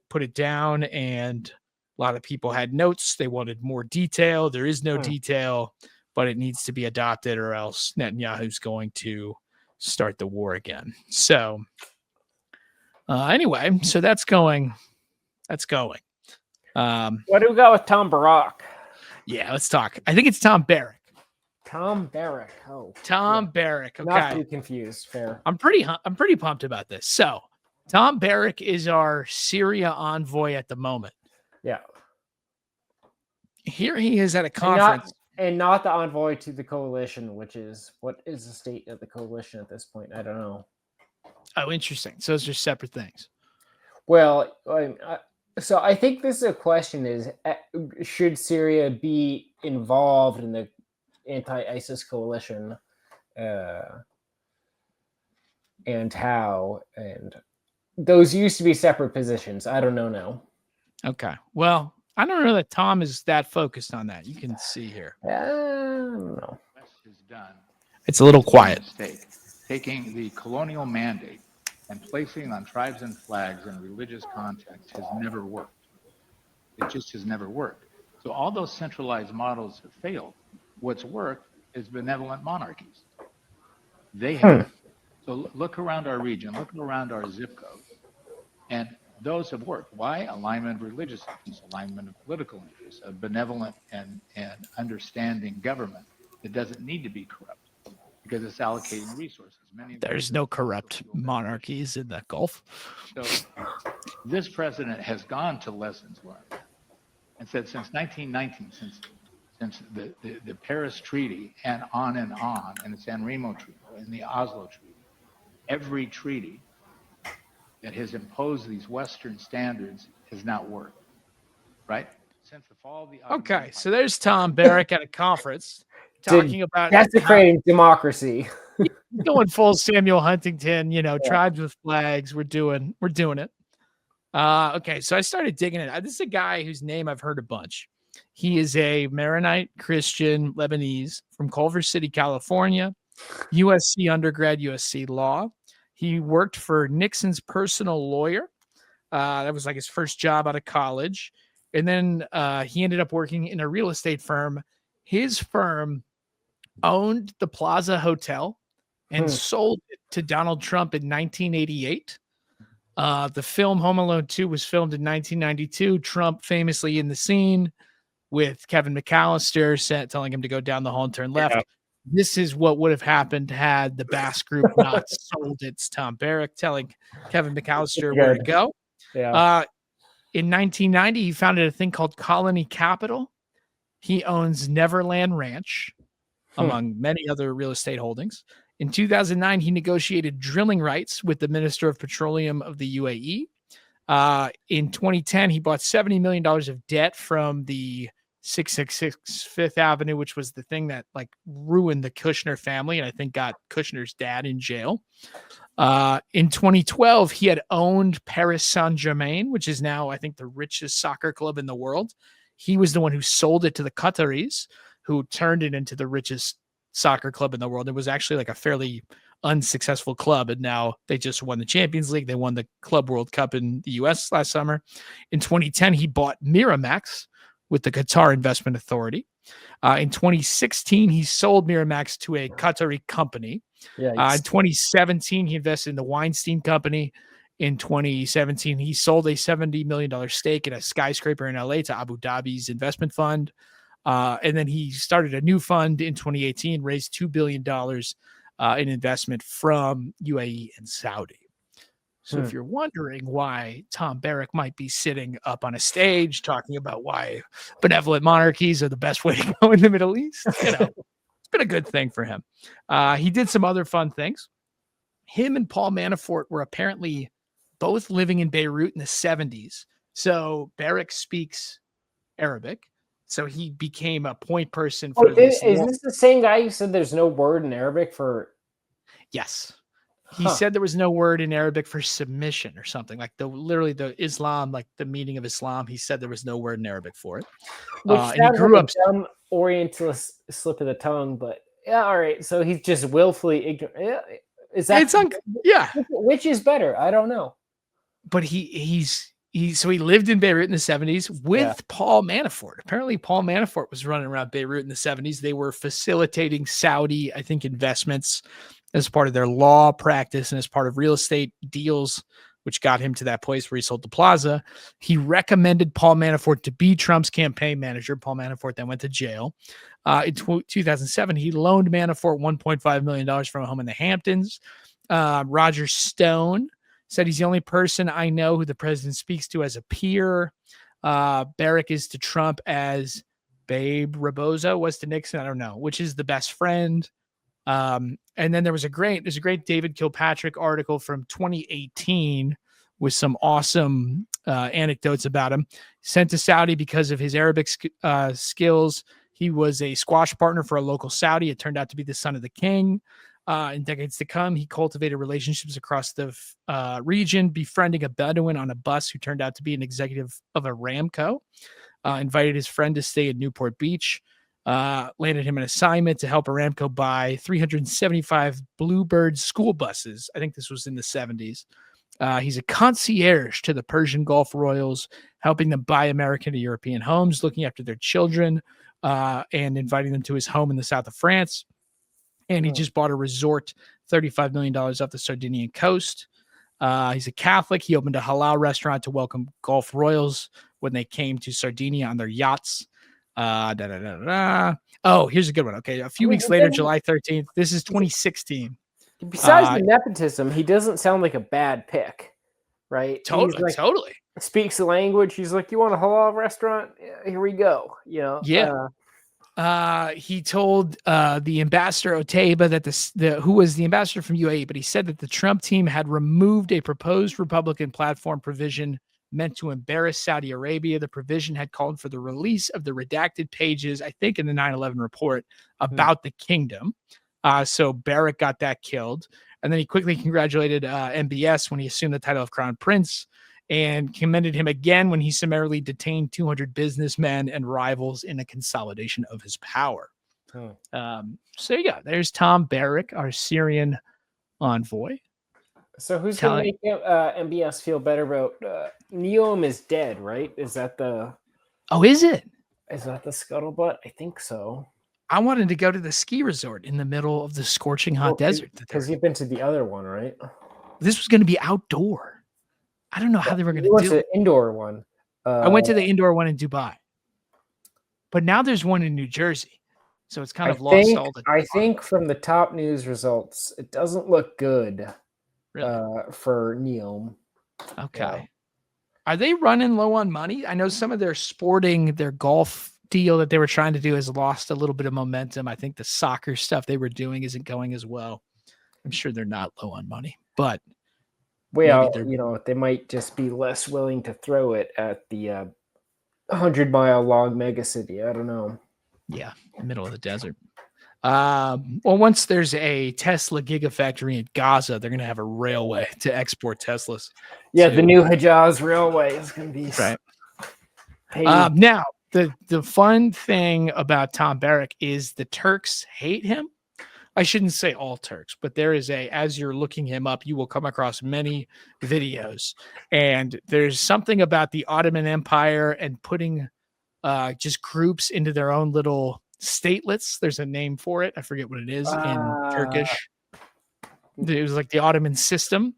S1: put it down, and a lot of people had notes. They wanted more detail. There is no detail, but it needs to be adopted or else Netanyahu's going to start the war again. So anyway, so that's going. What
S2: do we got with Tom Barrack?
S1: Yeah, let's talk. I think it's Tom Barrack.
S2: Tom Barrack. Oh,
S1: Tom Barrack. Okay.
S2: Not too confused. Fair.
S1: I'm pretty pumped about this. So, Tom Barrack is our Syria envoy at the moment.
S2: Yeah.
S1: Here he is at a conference.
S2: And not the envoy to the coalition, which is what is the state of the coalition at this point? I don't know.
S1: Oh, interesting. So those are separate things.
S2: Well, so I think this is a question: is should Syria be involved in the anti-ISIS coalition, and how? And those used to be separate positions. I don't know now.
S1: Okay. Well, I don't know that Tom is that focused on that. You can see here.
S2: I don't know.
S1: It's a little quiet.
S13: Taking the colonial mandate and placing it on tribes and flags in a religious context has never worked. It just has never worked. So all those centralized models have failed. What's worked is benevolent monarchies. They have. So look around our region, look around our zip code, and those have worked. Why? Alignment of religious interests, alignment of political interests, a benevolent and understanding government that doesn't need to be corrupt because it's allocating resources.
S1: There's no corrupt monarchies in the Gulf.
S13: So this president has gone to lessons learned and said since 1919, since the Paris Treaty and the San Remo Treaty and the Oslo Treaty, every treaty that has imposed these Western standards has not worked, right? Since the fall of the
S1: Okay, so there's Tom Barrack at a conference talking about
S2: desecrating democracy.
S1: Going full Samuel Huntington, tribes with flags. We're doing it. Okay, so I started digging it. This is a guy whose name I've heard a bunch. He is a Maronite Christian Lebanese from Culver City, California, USC undergrad, USC law. He worked for Nixon's personal lawyer. That was like his first job out of college. And then he ended up working in a real estate firm. His firm owned the Plaza Hotel and sold it to Donald Trump in 1988. The film Home Alone 2 was filmed in 1992. Trump famously in the scene with Kevin McAllister telling him to go down the hall and turn left. Yeah. This is what would have happened had the Bass Group not sold it. It's Tom Barrack telling Kevin McAllister where to go.
S2: Yeah.
S1: In 1990, he founded a thing called Colony Capital. He owns Neverland Ranch, among many other real estate holdings. In 2009, he negotiated drilling rights with the Minister of Petroleum of the UAE. In 2010, he bought $70 million of debt from the 666 Fifth Avenue, which was the thing that ruined the Kushner family and I think got Kushner's dad in jail. In 2012, he had owned Paris Saint-Germain, which is now, I think, the richest soccer club in the world. He was the one who sold it to the Qataris, who turned it into the richest soccer club in the world. It was actually a fairly unsuccessful club, and now they just won the Champions League. They won the Club World Cup in the US last summer. In 2010, he bought Miramax with the Qatar Investment Authority. In 2016, he sold Miramax to a Qatari company. In 2017, he invested in the Weinstein Company. In 2017, he sold a $70 million stake in a skyscraper in LA to Abu Dhabi's investment fund. And then he started a new fund in 2018, raised $2 billion in investment from UAE and Saudi. So if you're wondering why Tom Barrack might be sitting up on a stage talking about why benevolent monarchies are the best way to go in the Middle East, it's been a good thing for him. He did some other fun things. Him and Paul Manafort were apparently both living in Beirut in the 70s. So Barrack speaks Arabic. So he became a point person for this.
S2: Is this the same guy who said there's no word in Arabic for?
S1: Yes. He said there was no word in Arabic for submission or something literally the Islam, the meaning of Islam. He said there was no word in Arabic for it.
S2: Which
S1: and he grew up
S2: dumb Orientalist slip of the tongue, but yeah, all right. So he's just willfully ignorant. Is that?
S1: Yeah.
S2: Which is better? I don't know.
S1: But he's he lived in Beirut in the 70s with Paul Manafort. Apparently, Paul Manafort was running around Beirut in the 70s. They were facilitating Saudi, I think, investments as part of their law practice and as part of real estate deals, which got him to that place where he sold the plaza. He recommended Paul Manafort to be Trump's campaign manager. Paul Manafort then went to jail. In 2007, he loaned Manafort $1.5 million from a home in the Hamptons. Roger Stone said he's the only person I know who the president speaks to as a peer. Barrack is to Trump as Babe Rebozo was to Nixon. I don't know, which is the best friend. And then there's a great David Kilpatrick article from 2018 with some awesome anecdotes about him. Sent to Saudi because of his Arabic skills. He was a squash partner for a local Saudi. It turned out to be the son of the king. In decades to come, he cultivated relationships across the region, befriending a Bedouin on a bus who turned out to be an executive of Aramco. Invited his friend to stay in Newport Beach. Landed him an assignment to help Aramco buy 375 Bluebird school buses. I think this was in the 70s. He's a concierge to the Persian Gulf royals, helping them buy American and European homes, looking after their children, and inviting them to his home in the south of France. And he just bought a resort, $35 million off the Sardinian coast. He's a Catholic. He opened a halal restaurant to welcome Gulf royals when they came to Sardinia on their yachts. Oh, here's a good one. Okay. A few weeks later, July 13th. This is 2016.
S2: Besides the nepotism, he doesn't sound like a bad pick, right?
S1: Totally. Totally.
S2: Speaks the language. He's like, you want a halal restaurant? Here we go. You know?
S1: Yeah. He told the ambassador Otaiba that who was the ambassador from UAE, but he said that the Trump team had removed a proposed Republican platform provision meant to embarrass Saudi Arabia. The provision had called for the release of the redacted pages, I think in the 9/11 report, about the kingdom. So Barrack got that killed. And then he quickly congratulated MBS when he assumed the title of Crown Prince, and commended him again when he summarily detained 200 businessmen and rivals in a consolidation of his power. So yeah, there's Tom Barrack, our Syrian envoy.
S2: So who's going to make MBS feel better about Neom is dead, right? Is that the...
S1: Oh, is it?
S2: Is that the scuttlebutt? I think so.
S1: I wanted to go to the ski resort in the middle of the scorching hot desert.
S2: Because you've been to the other one, right?
S1: This was going to be outdoor. I don't know how they were going to do it.
S2: The indoor one.
S1: I went to the indoor one in Dubai. But now there's one in New Jersey. So it's kind of lost all the...
S2: I think from the top news results, it doesn't look good for Neom.
S1: Okay.
S2: Yeah.
S1: Are they running low on money? I know some of their golf deal that they were trying to do has lost a little bit of momentum. I think the soccer stuff they were doing isn't going as well. I'm sure they're not low on money, but
S2: well, they might just be less willing to throw it at the 100-mile long megacity. I don't know.
S1: Yeah, middle of the desert. Well, once there's a Tesla gigafactory in Gaza, they're going to have a railway to export Teslas.
S2: Yeah, the new Hejaz Railway is going to be
S1: right. Now, the fun thing about Tom Barrack is the Turks hate him. I shouldn't say all Turks, but there is as you're looking him up, you will come across many videos. And there's something about the Ottoman Empire and putting just groups into their own little statelets. There's a name for it. I forget what it is in Turkish. It was like the Ottoman system.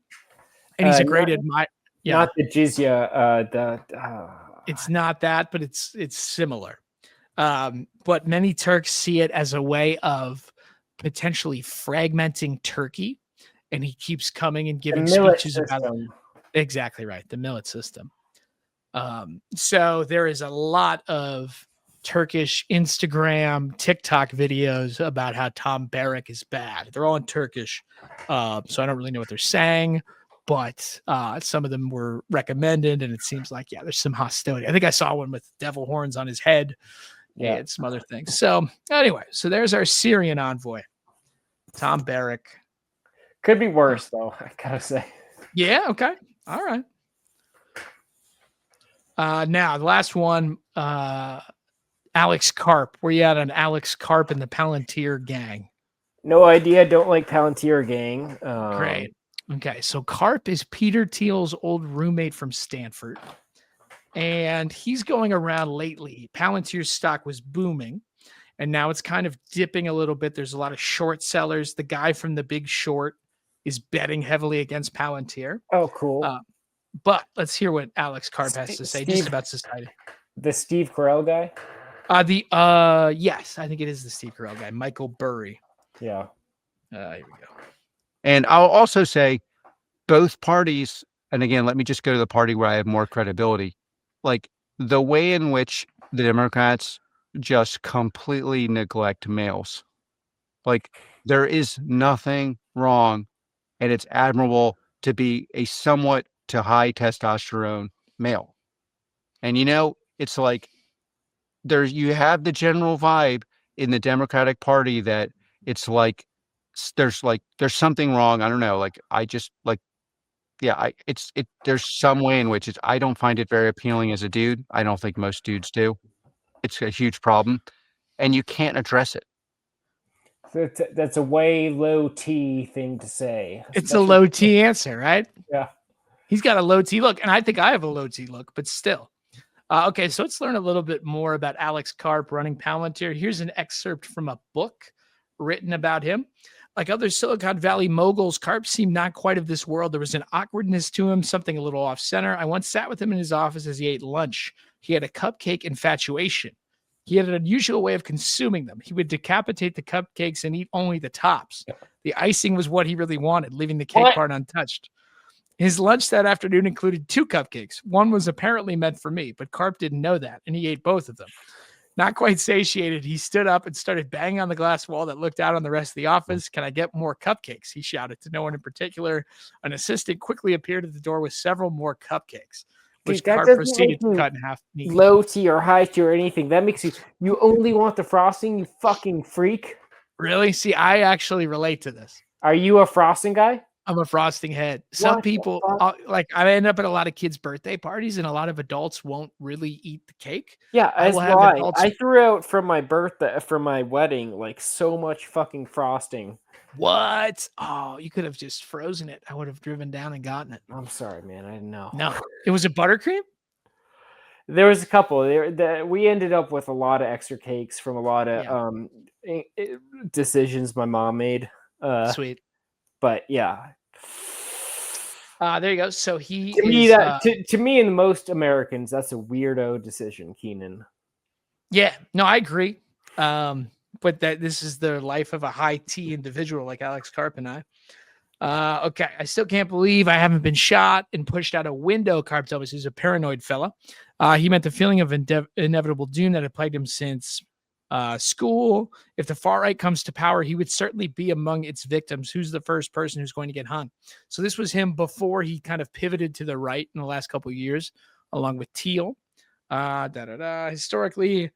S1: And he's a great admirer. Yeah.
S2: Not the jizya.
S1: It's not that, but it's similar. But many Turks see it as a way of potentially fragmenting Turkey, and he keeps coming and giving speeches about it. Exactly right, the millet system. So there is a lot of Turkish Instagram, TikTok videos about how Tom Barrack is bad. They're all in Turkish, so I don't really know what they're saying, but some of them were recommended, and it seems like, there's some hostility. I think I saw one with devil horns on his head and some other things. So anyway, there's our Syrian envoy, Tom Barrack.
S2: Could be worse, though, I gotta say.
S1: Yeah, okay. All right. Now, the last one, Alex Karp. Where you at on Alex Karp and the Palantir gang?
S2: No idea. Don't like Palantir gang.
S1: Great. Okay, so Karp is Peter Thiel's old roommate from Stanford, and he's going around lately. Palantir's stock was booming, and now it's kind of dipping a little bit. There's a lot of short sellers. The guy from The Big Short is betting heavily against Palantir.
S2: Oh, cool.
S1: But let's hear what Alex Karp has to say just about society.
S2: The Steve Carell guy?
S1: Yes, I think it is the Steve Carell guy, Michael Burry.
S2: Yeah.
S1: Here we go.
S14: And I'll also say both parties, and again, let me just go to the party where I have more credibility. Like the way in which the Democrats just completely neglect males. Like there is nothing wrong, and it's admirable to be a somewhat to high testosterone male. And it's like you have the general vibe in the Democratic Party that it's like there's something wrong. I don't know. Like I just like, yeah, there's some way in which I don't find it very appealing as a dude. I don't think most dudes do. It's a huge problem, and you can't address it.
S2: That's a way low T thing to say.
S1: It's a low T answer, right?
S2: Yeah.
S1: He's got a low T look, and I think I have a low T look, but still. Okay, so let's learn a little bit more about Alex Karp running Palantir. Here's an excerpt from a book written about him. Like other Silicon Valley moguls, Karp seemed not quite of this world. There was an awkwardness to him, something a little off-center. I once sat with him in his office as he ate lunch. He had a cupcake infatuation. He had an unusual way of consuming them. He would decapitate the cupcakes and eat only the tops. The icing was what he really wanted, leaving the cake part untouched. His lunch that afternoon included 2 cupcakes. One was apparently meant for me, but Karp didn't know that, and he ate both of them. Not quite satiated, he stood up and started banging on the glass wall that looked out on the rest of the office. "Can I get more cupcakes?" he shouted to no one in particular. An assistant quickly appeared at the door with several more cupcakes, which Karp proceeded to cut in half.
S2: Low T or high T or anything. That makes you only want the frosting, you fucking freak.
S1: Really? See, I actually relate to this.
S2: Are you a frosting guy?
S1: I'm a frosting head. Some people, like I end up at a lot of kids' birthday parties, and a lot of adults won't really eat the cake.
S2: Yeah, as why I threw out from my wedding, like so much fucking frosting.
S1: What? Oh, you could have just frozen it. I would have driven down and gotten it.
S2: I'm sorry, man. I didn't know.
S1: No, it was a buttercream.
S2: There was a couple. We ended up with a lot of extra cakes from a lot of decisions my mom made.
S1: Sweet.
S2: But yeah.
S1: There you go. So he
S2: to me and most Americans, that's a weirdo decision, Keenan.
S1: Yeah, no, I agree. But this is the life of a high T individual like Alex Karp and I. Okay, I still can't believe I haven't been shot and pushed out a window. Karp told us he's a paranoid fella. He meant the feeling of inevitable doom that had plagued him since school. If the far right comes to power, he would certainly be among its victims. Who's the first person who's going to get hung? So this was him before he kind of pivoted to the right in the last couple of years, along with Thiel. Historically,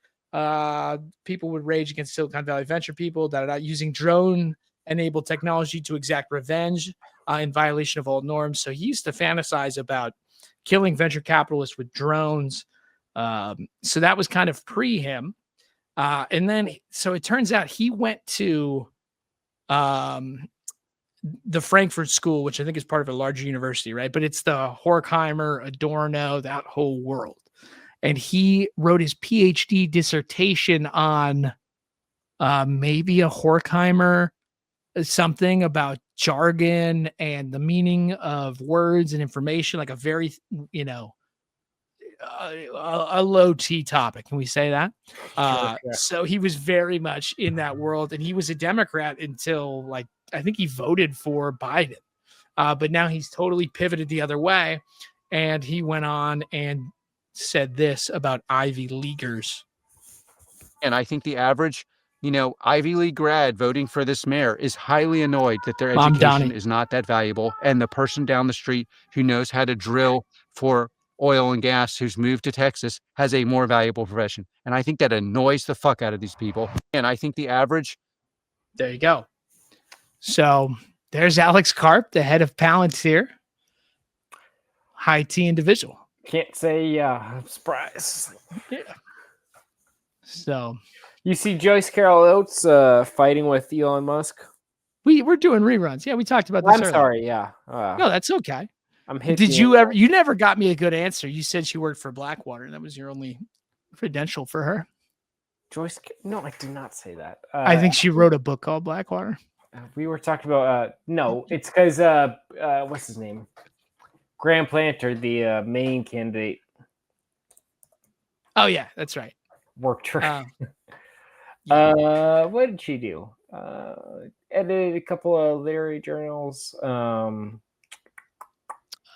S1: people would rage against Silicon Valley venture people, using drone-enabled technology to exact revenge in violation of old norms. So he used to fantasize about killing venture capitalists with drones. So that was kind of pre him. And then, so it turns out he went to the Frankfurt School, which I think is part of a larger university, right? But it's the Horkheimer, Adorno, that whole world. And he wrote his PhD dissertation on maybe a Horkheimer, something about jargon and the meaning of words and information, like a very, a low T topic. Can we say that? Sure. So he was very much in that world, and he was a Democrat until I think he voted for Biden. But now he's totally pivoted the other way. And he went on and said this about Ivy Leaguers.
S14: And I think the average, Ivy League grad voting for this mayor is highly annoyed that their education is not that valuable. And the person down the street who knows how to drill for oil and gas, who's moved to Texas, has a more valuable profession. And I think that annoys the fuck out of these people. And I think the average.
S1: There you go. So there's Alex Karp, the head of Palantir. High T individual.
S2: Can't say, I'm surprised.
S1: Yeah. So
S2: you see Joyce Carol Oates fighting with Elon Musk?
S1: We're doing reruns. Yeah, we talked about this
S2: I'm
S1: earlier.
S2: sorry. Yeah.
S1: No, that's okay.
S2: I'm
S1: Did you ever? You never got me a good answer. You said she worked for Blackwater. That was your only credential for her.
S2: Joyce? No, I did not say that.
S1: I think she wrote a book called Blackwater.
S2: We were talking about. No, it's because what's his name? Graham Planter, the main candidate.
S1: Oh yeah, that's right.
S2: Worked her.
S1: Yeah.
S2: What did she do? Edited a couple of literary journals.
S1: While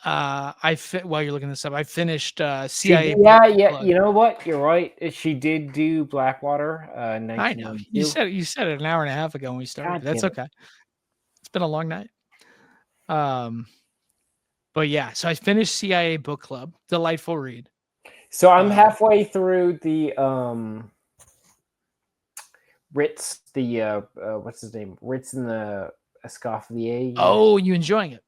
S1: you're looking this up, I finished CIA.
S2: Yeah. You know what? You're right. She did do Blackwater.
S1: I know. You said it an hour and a half ago when we started. That's okay. It's been a long night. But yeah, so I finished CIA Book Club. Delightful read.
S2: So I'm halfway through the Ritz, the what's his name? Ritz and the Escoffier.
S1: Oh, you enjoying it?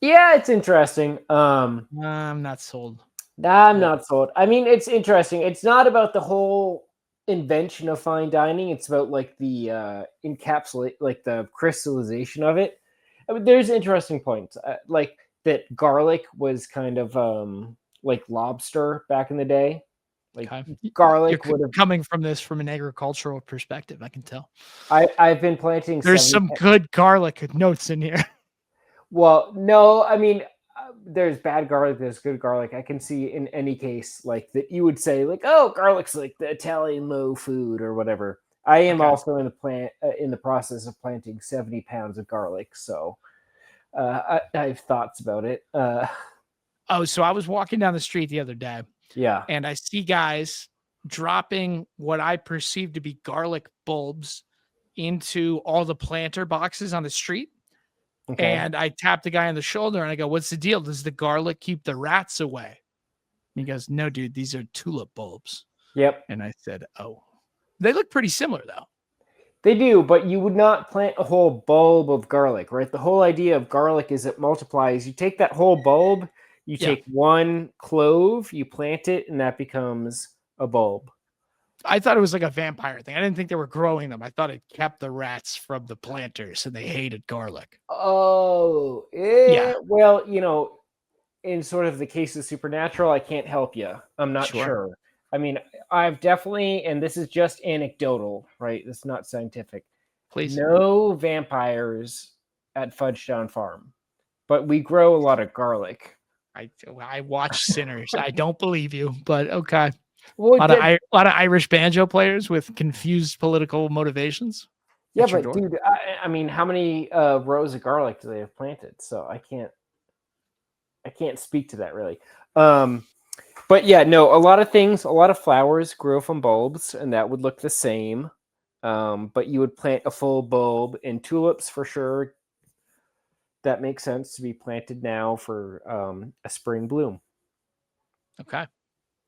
S2: Yeah, it's interesting.
S1: I'm not sold.
S2: I'm not sold. I mean, it's interesting. It's not about the whole invention of fine dining. It's about like the encapsulate, like the crystallization of it. I mean, there's interesting points, like that garlic was kind of like lobster back in the day. Like garlic
S1: would have coming from this from an agricultural perspective. I can tell.
S2: I've been planting.
S1: There's some good garlic notes in here.
S2: Well, no, I mean, there's bad garlic, there's good garlic. I can see in any case like that you would say like, oh, garlic's like the Italian low food or whatever. I am also in the process of planting 70 pounds of garlic, so I have thoughts about it.
S1: So I was walking down the street the other day.
S2: Yeah.
S1: And I see guys dropping what I perceive to be garlic bulbs into all the planter boxes on the street. Okay. And I tapped the guy on the shoulder and I go, what's the deal? Does the garlic keep the rats away? And he goes, no, dude, these are tulip bulbs.
S2: Yep.
S1: And I said, oh, they look pretty similar though.
S2: They do, but you would not plant a whole bulb of garlic, right? The whole idea of garlic is it multiplies. You take that whole bulb, you take one clove, you plant it, and that becomes a bulb.
S1: I thought it was like a vampire thing. I didn't think they were growing them. I thought it kept the rats from the planters and they hated garlic.
S2: Oh, yeah. Well, you know, in sort of the case of supernatural, I can't help you. I'm not sure. I mean, I've definitely, and this is just anecdotal, right? It's not scientific.
S1: Please.
S2: No vampires at Fudgetown Farm, but we grow a lot of garlic.
S1: I watch Sinners. I don't believe you, but okay.
S2: Well,
S1: a lot of Irish banjo players with confused political motivations.
S2: Yeah, but dude, I mean, how many rows of garlic do they have planted? So I can't speak to that really. But yeah, no, a lot of flowers grow from bulbs, and that would look the same. But you would plant a full bulb in tulips for sure. That makes sense to be planted now for a spring bloom.
S1: Okay,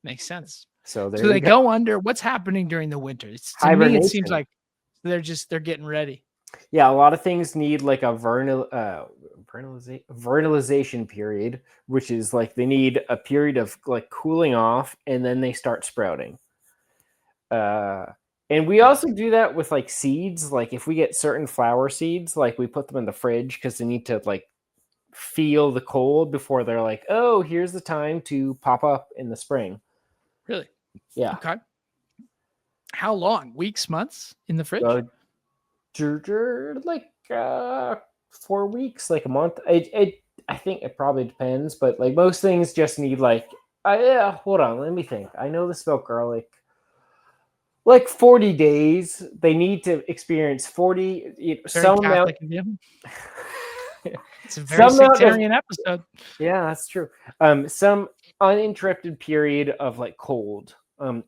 S1: makes sense.
S2: So
S1: they go under. What's happening during the winter? To me, it seems like they're getting ready.
S2: Yeah, a lot of things need like a vernalization period, which is like they need a period of like cooling off, and then they start sprouting. And we also do that with like seeds. Like if we get certain flower seeds, like we put them in the fridge because they need to like feel the cold before they're like, oh, here's the time to pop up in the spring.
S1: Really?
S2: Yeah.
S1: Okay. How long? Weeks, months in the fridge?
S2: Like 4 weeks, like a month. I think it probably depends, but like most things just need like, hold on, let me think. I know this about garlic. Like 40 days, they need to experience 40. Some amount.
S1: It's a very sectarian episode.
S2: Yeah, that's true. Some uninterrupted period of like cold,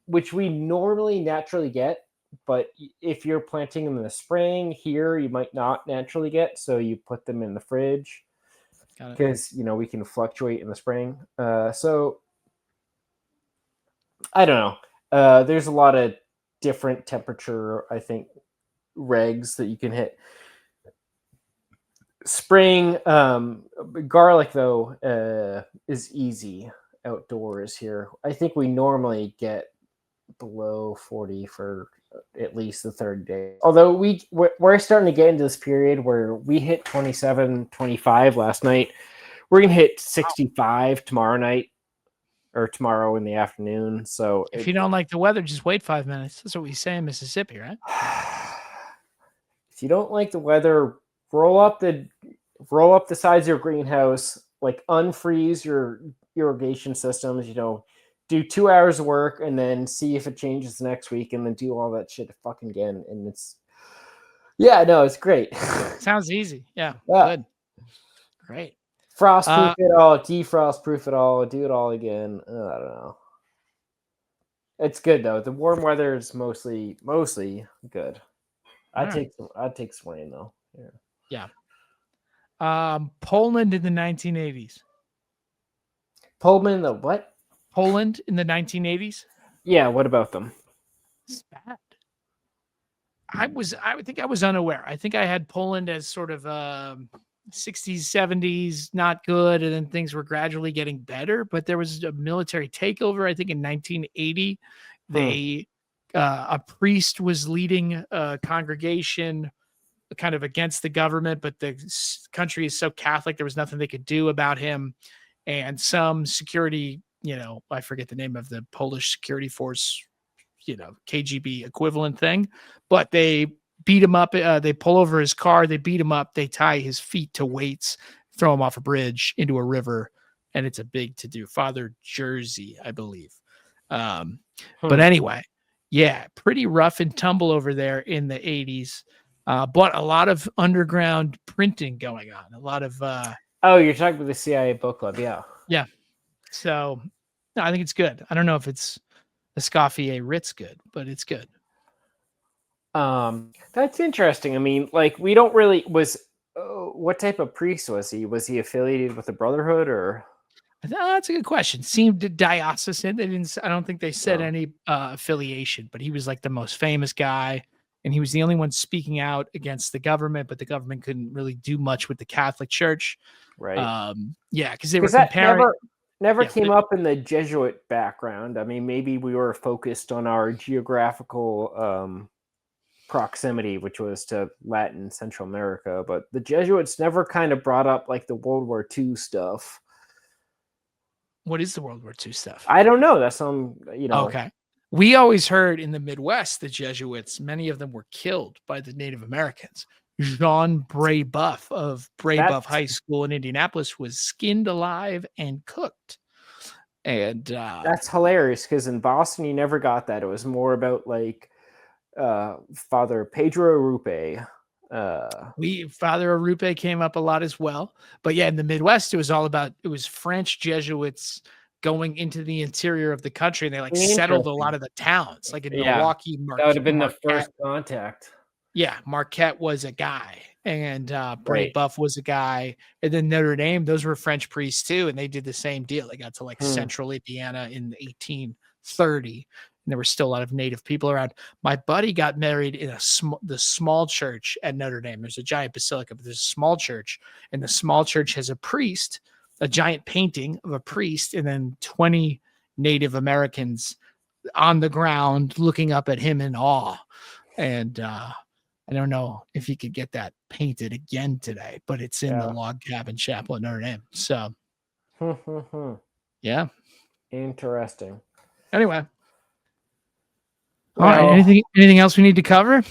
S2: which we normally naturally get, but if you're planting them in the spring here, you might not naturally get. So you put them in the fridge because we can fluctuate in the spring. So I don't know. There's a lot of different temperature, I think, regs that you can hit. Spring garlic though is easy outdoors here. I think we normally get below 40 for at least the third day. Although we're starting to get into this period where we hit 27, 25 last night. We're going to hit 65 tomorrow night or tomorrow in the afternoon. So
S1: if you don't like the weather, just wait 5 minutes. That's what we say in Mississippi, right?
S2: If you don't like the weather, roll up the sides of your greenhouse, like unfreeze your irrigation systems, do 2 hours of work and then see if it changes the next week and then do all that shit fucking again. And it's great.
S1: Sounds easy. Yeah. Good. Great.
S2: Frost proof it all, defrost proof it all, do it all again. I don't know. It's good though. The warm weather is mostly good. I'd take some rain though.
S1: Yeah. Poland in the 1980s.
S2: Poland the what?
S1: Poland in the 1980s.
S2: Yeah, what about them?
S1: It's bad. I think I was unaware. I think I had Poland as sort of 60s, 70s, not good, and then things were gradually getting better. But there was a military takeover, I think, in 1980. A priest was leading a congregation kind of against the government, but the country is so Catholic, there was nothing they could do about him. And some security, I forget the name of the Polish security force, KGB equivalent thing, but they beat him up. They pull over his car, they beat him up, they tie his feet to weights, throw him off a bridge into a river. And it's a big to do. Father Jersey, I believe. But anyway, yeah, pretty rough and tumble over there in the 80s. But a lot of underground printing going on. A lot of
S2: you're talking about the CIA book club, yeah.
S1: Yeah. So no, I think it's good. I don't know if it's Escoffier Ritz good, but it's good.
S2: That's interesting. I mean, like we don't really what type of priest was he? Was he affiliated with the Brotherhood or?
S1: That's a good question. Seemed diocesan. They didn't. I don't think they said any affiliation, but he was like the most famous guy, and he was the only one speaking out against the government. But the government couldn't really do much with the Catholic Church,
S2: right?
S1: Because they were comparing.
S2: Never came up in the Jesuit background. I mean, maybe we were focused on our geographical proximity, which was to Latin Central America, but the Jesuits never kind of brought up like the World War II stuff.
S1: What is the World War II stuff?
S2: I don't know. That's
S1: Okay. We always heard in the Midwest, the Jesuits, many of them were killed by the Native Americans. Jean Brebeuf of Brebeuf High School in Indianapolis was skinned alive and cooked. And
S2: that's hilarious because in Boston, you never got that. It was more about like Father Pedro Rupe.
S1: Father Arupe came up a lot as well, but yeah, in the Midwest it was French Jesuits going into the interior of the country, and they like settled a lot of the towns, like in Milwaukee.
S2: That would have been the first contact.
S1: Yeah, Marquette was a guy, and Brebeuf was a guy, and then Notre Dame, those were French priests too, and they did the same deal. They got to like central Indiana in 1830. And there were still a lot of native people around. My buddy got married in the small church at Notre Dame. There's a giant basilica, but there's a small church, and the small church has a priest, a giant painting of a priest, and then 20 Native Americans on the ground looking up at him in awe. And I don't know if you could get that painted again today, but it's in the log cabin chapel at Notre Dame. So, yeah.
S2: Interesting.
S1: Anyway. All right. Anything else we need to cover?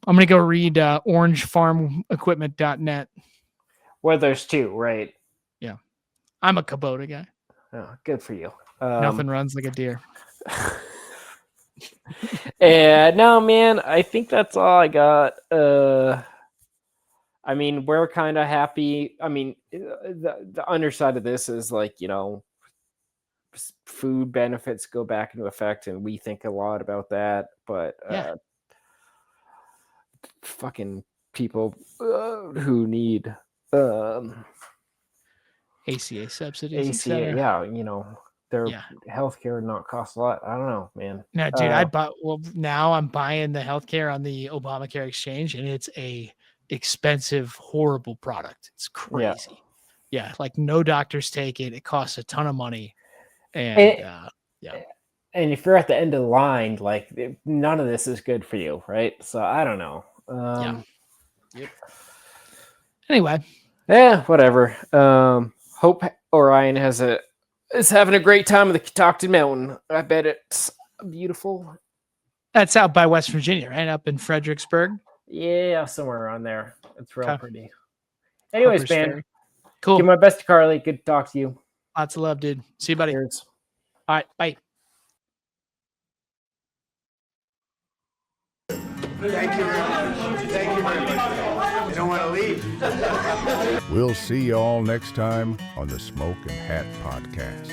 S1: I'm going to go read orangefarmequipment.net.
S2: Well, there's two, right?
S1: Yeah. I'm a Kubota guy.
S2: Oh, good for you.
S1: Nothing runs like a deer.
S2: And no, man, I think that's all I got. I mean, we're kind of happy. I mean, the underside of this is like, food benefits go back into effect, and we think a lot about that, but fucking people who need
S1: ACA subsidies,
S2: their healthcare not cost a lot. I don't know, man.
S1: No, dude, now I'm buying the healthcare on the Obamacare exchange, and it's a expensive, horrible product. It's crazy. Yeah, like no doctors take it. It costs a ton of money. And
S2: And if you're at the end of the line, like none of this is good for you, right? So I don't know.
S1: Yep. Anyway,
S2: whatever. Hope Orion is having a great time at the Catoctin Mountain. I bet it's beautiful.
S1: That's out by West Virginia, right? Up in Fredericksburg.
S2: Yeah, somewhere around there. It's real
S1: Okay.
S2: pretty. Anyways,
S1: Harper's
S2: man.
S1: Ferry. Cool.
S2: Give my best to Carly. Good to talk to you.
S1: Lots of love, dude. See you, buddy.
S2: Cheers.
S1: All right, bye.
S9: Thank you very much. Thank you very much. You don't want to leave.
S3: We'll see you all next time on the Smoke and Hat Podcast.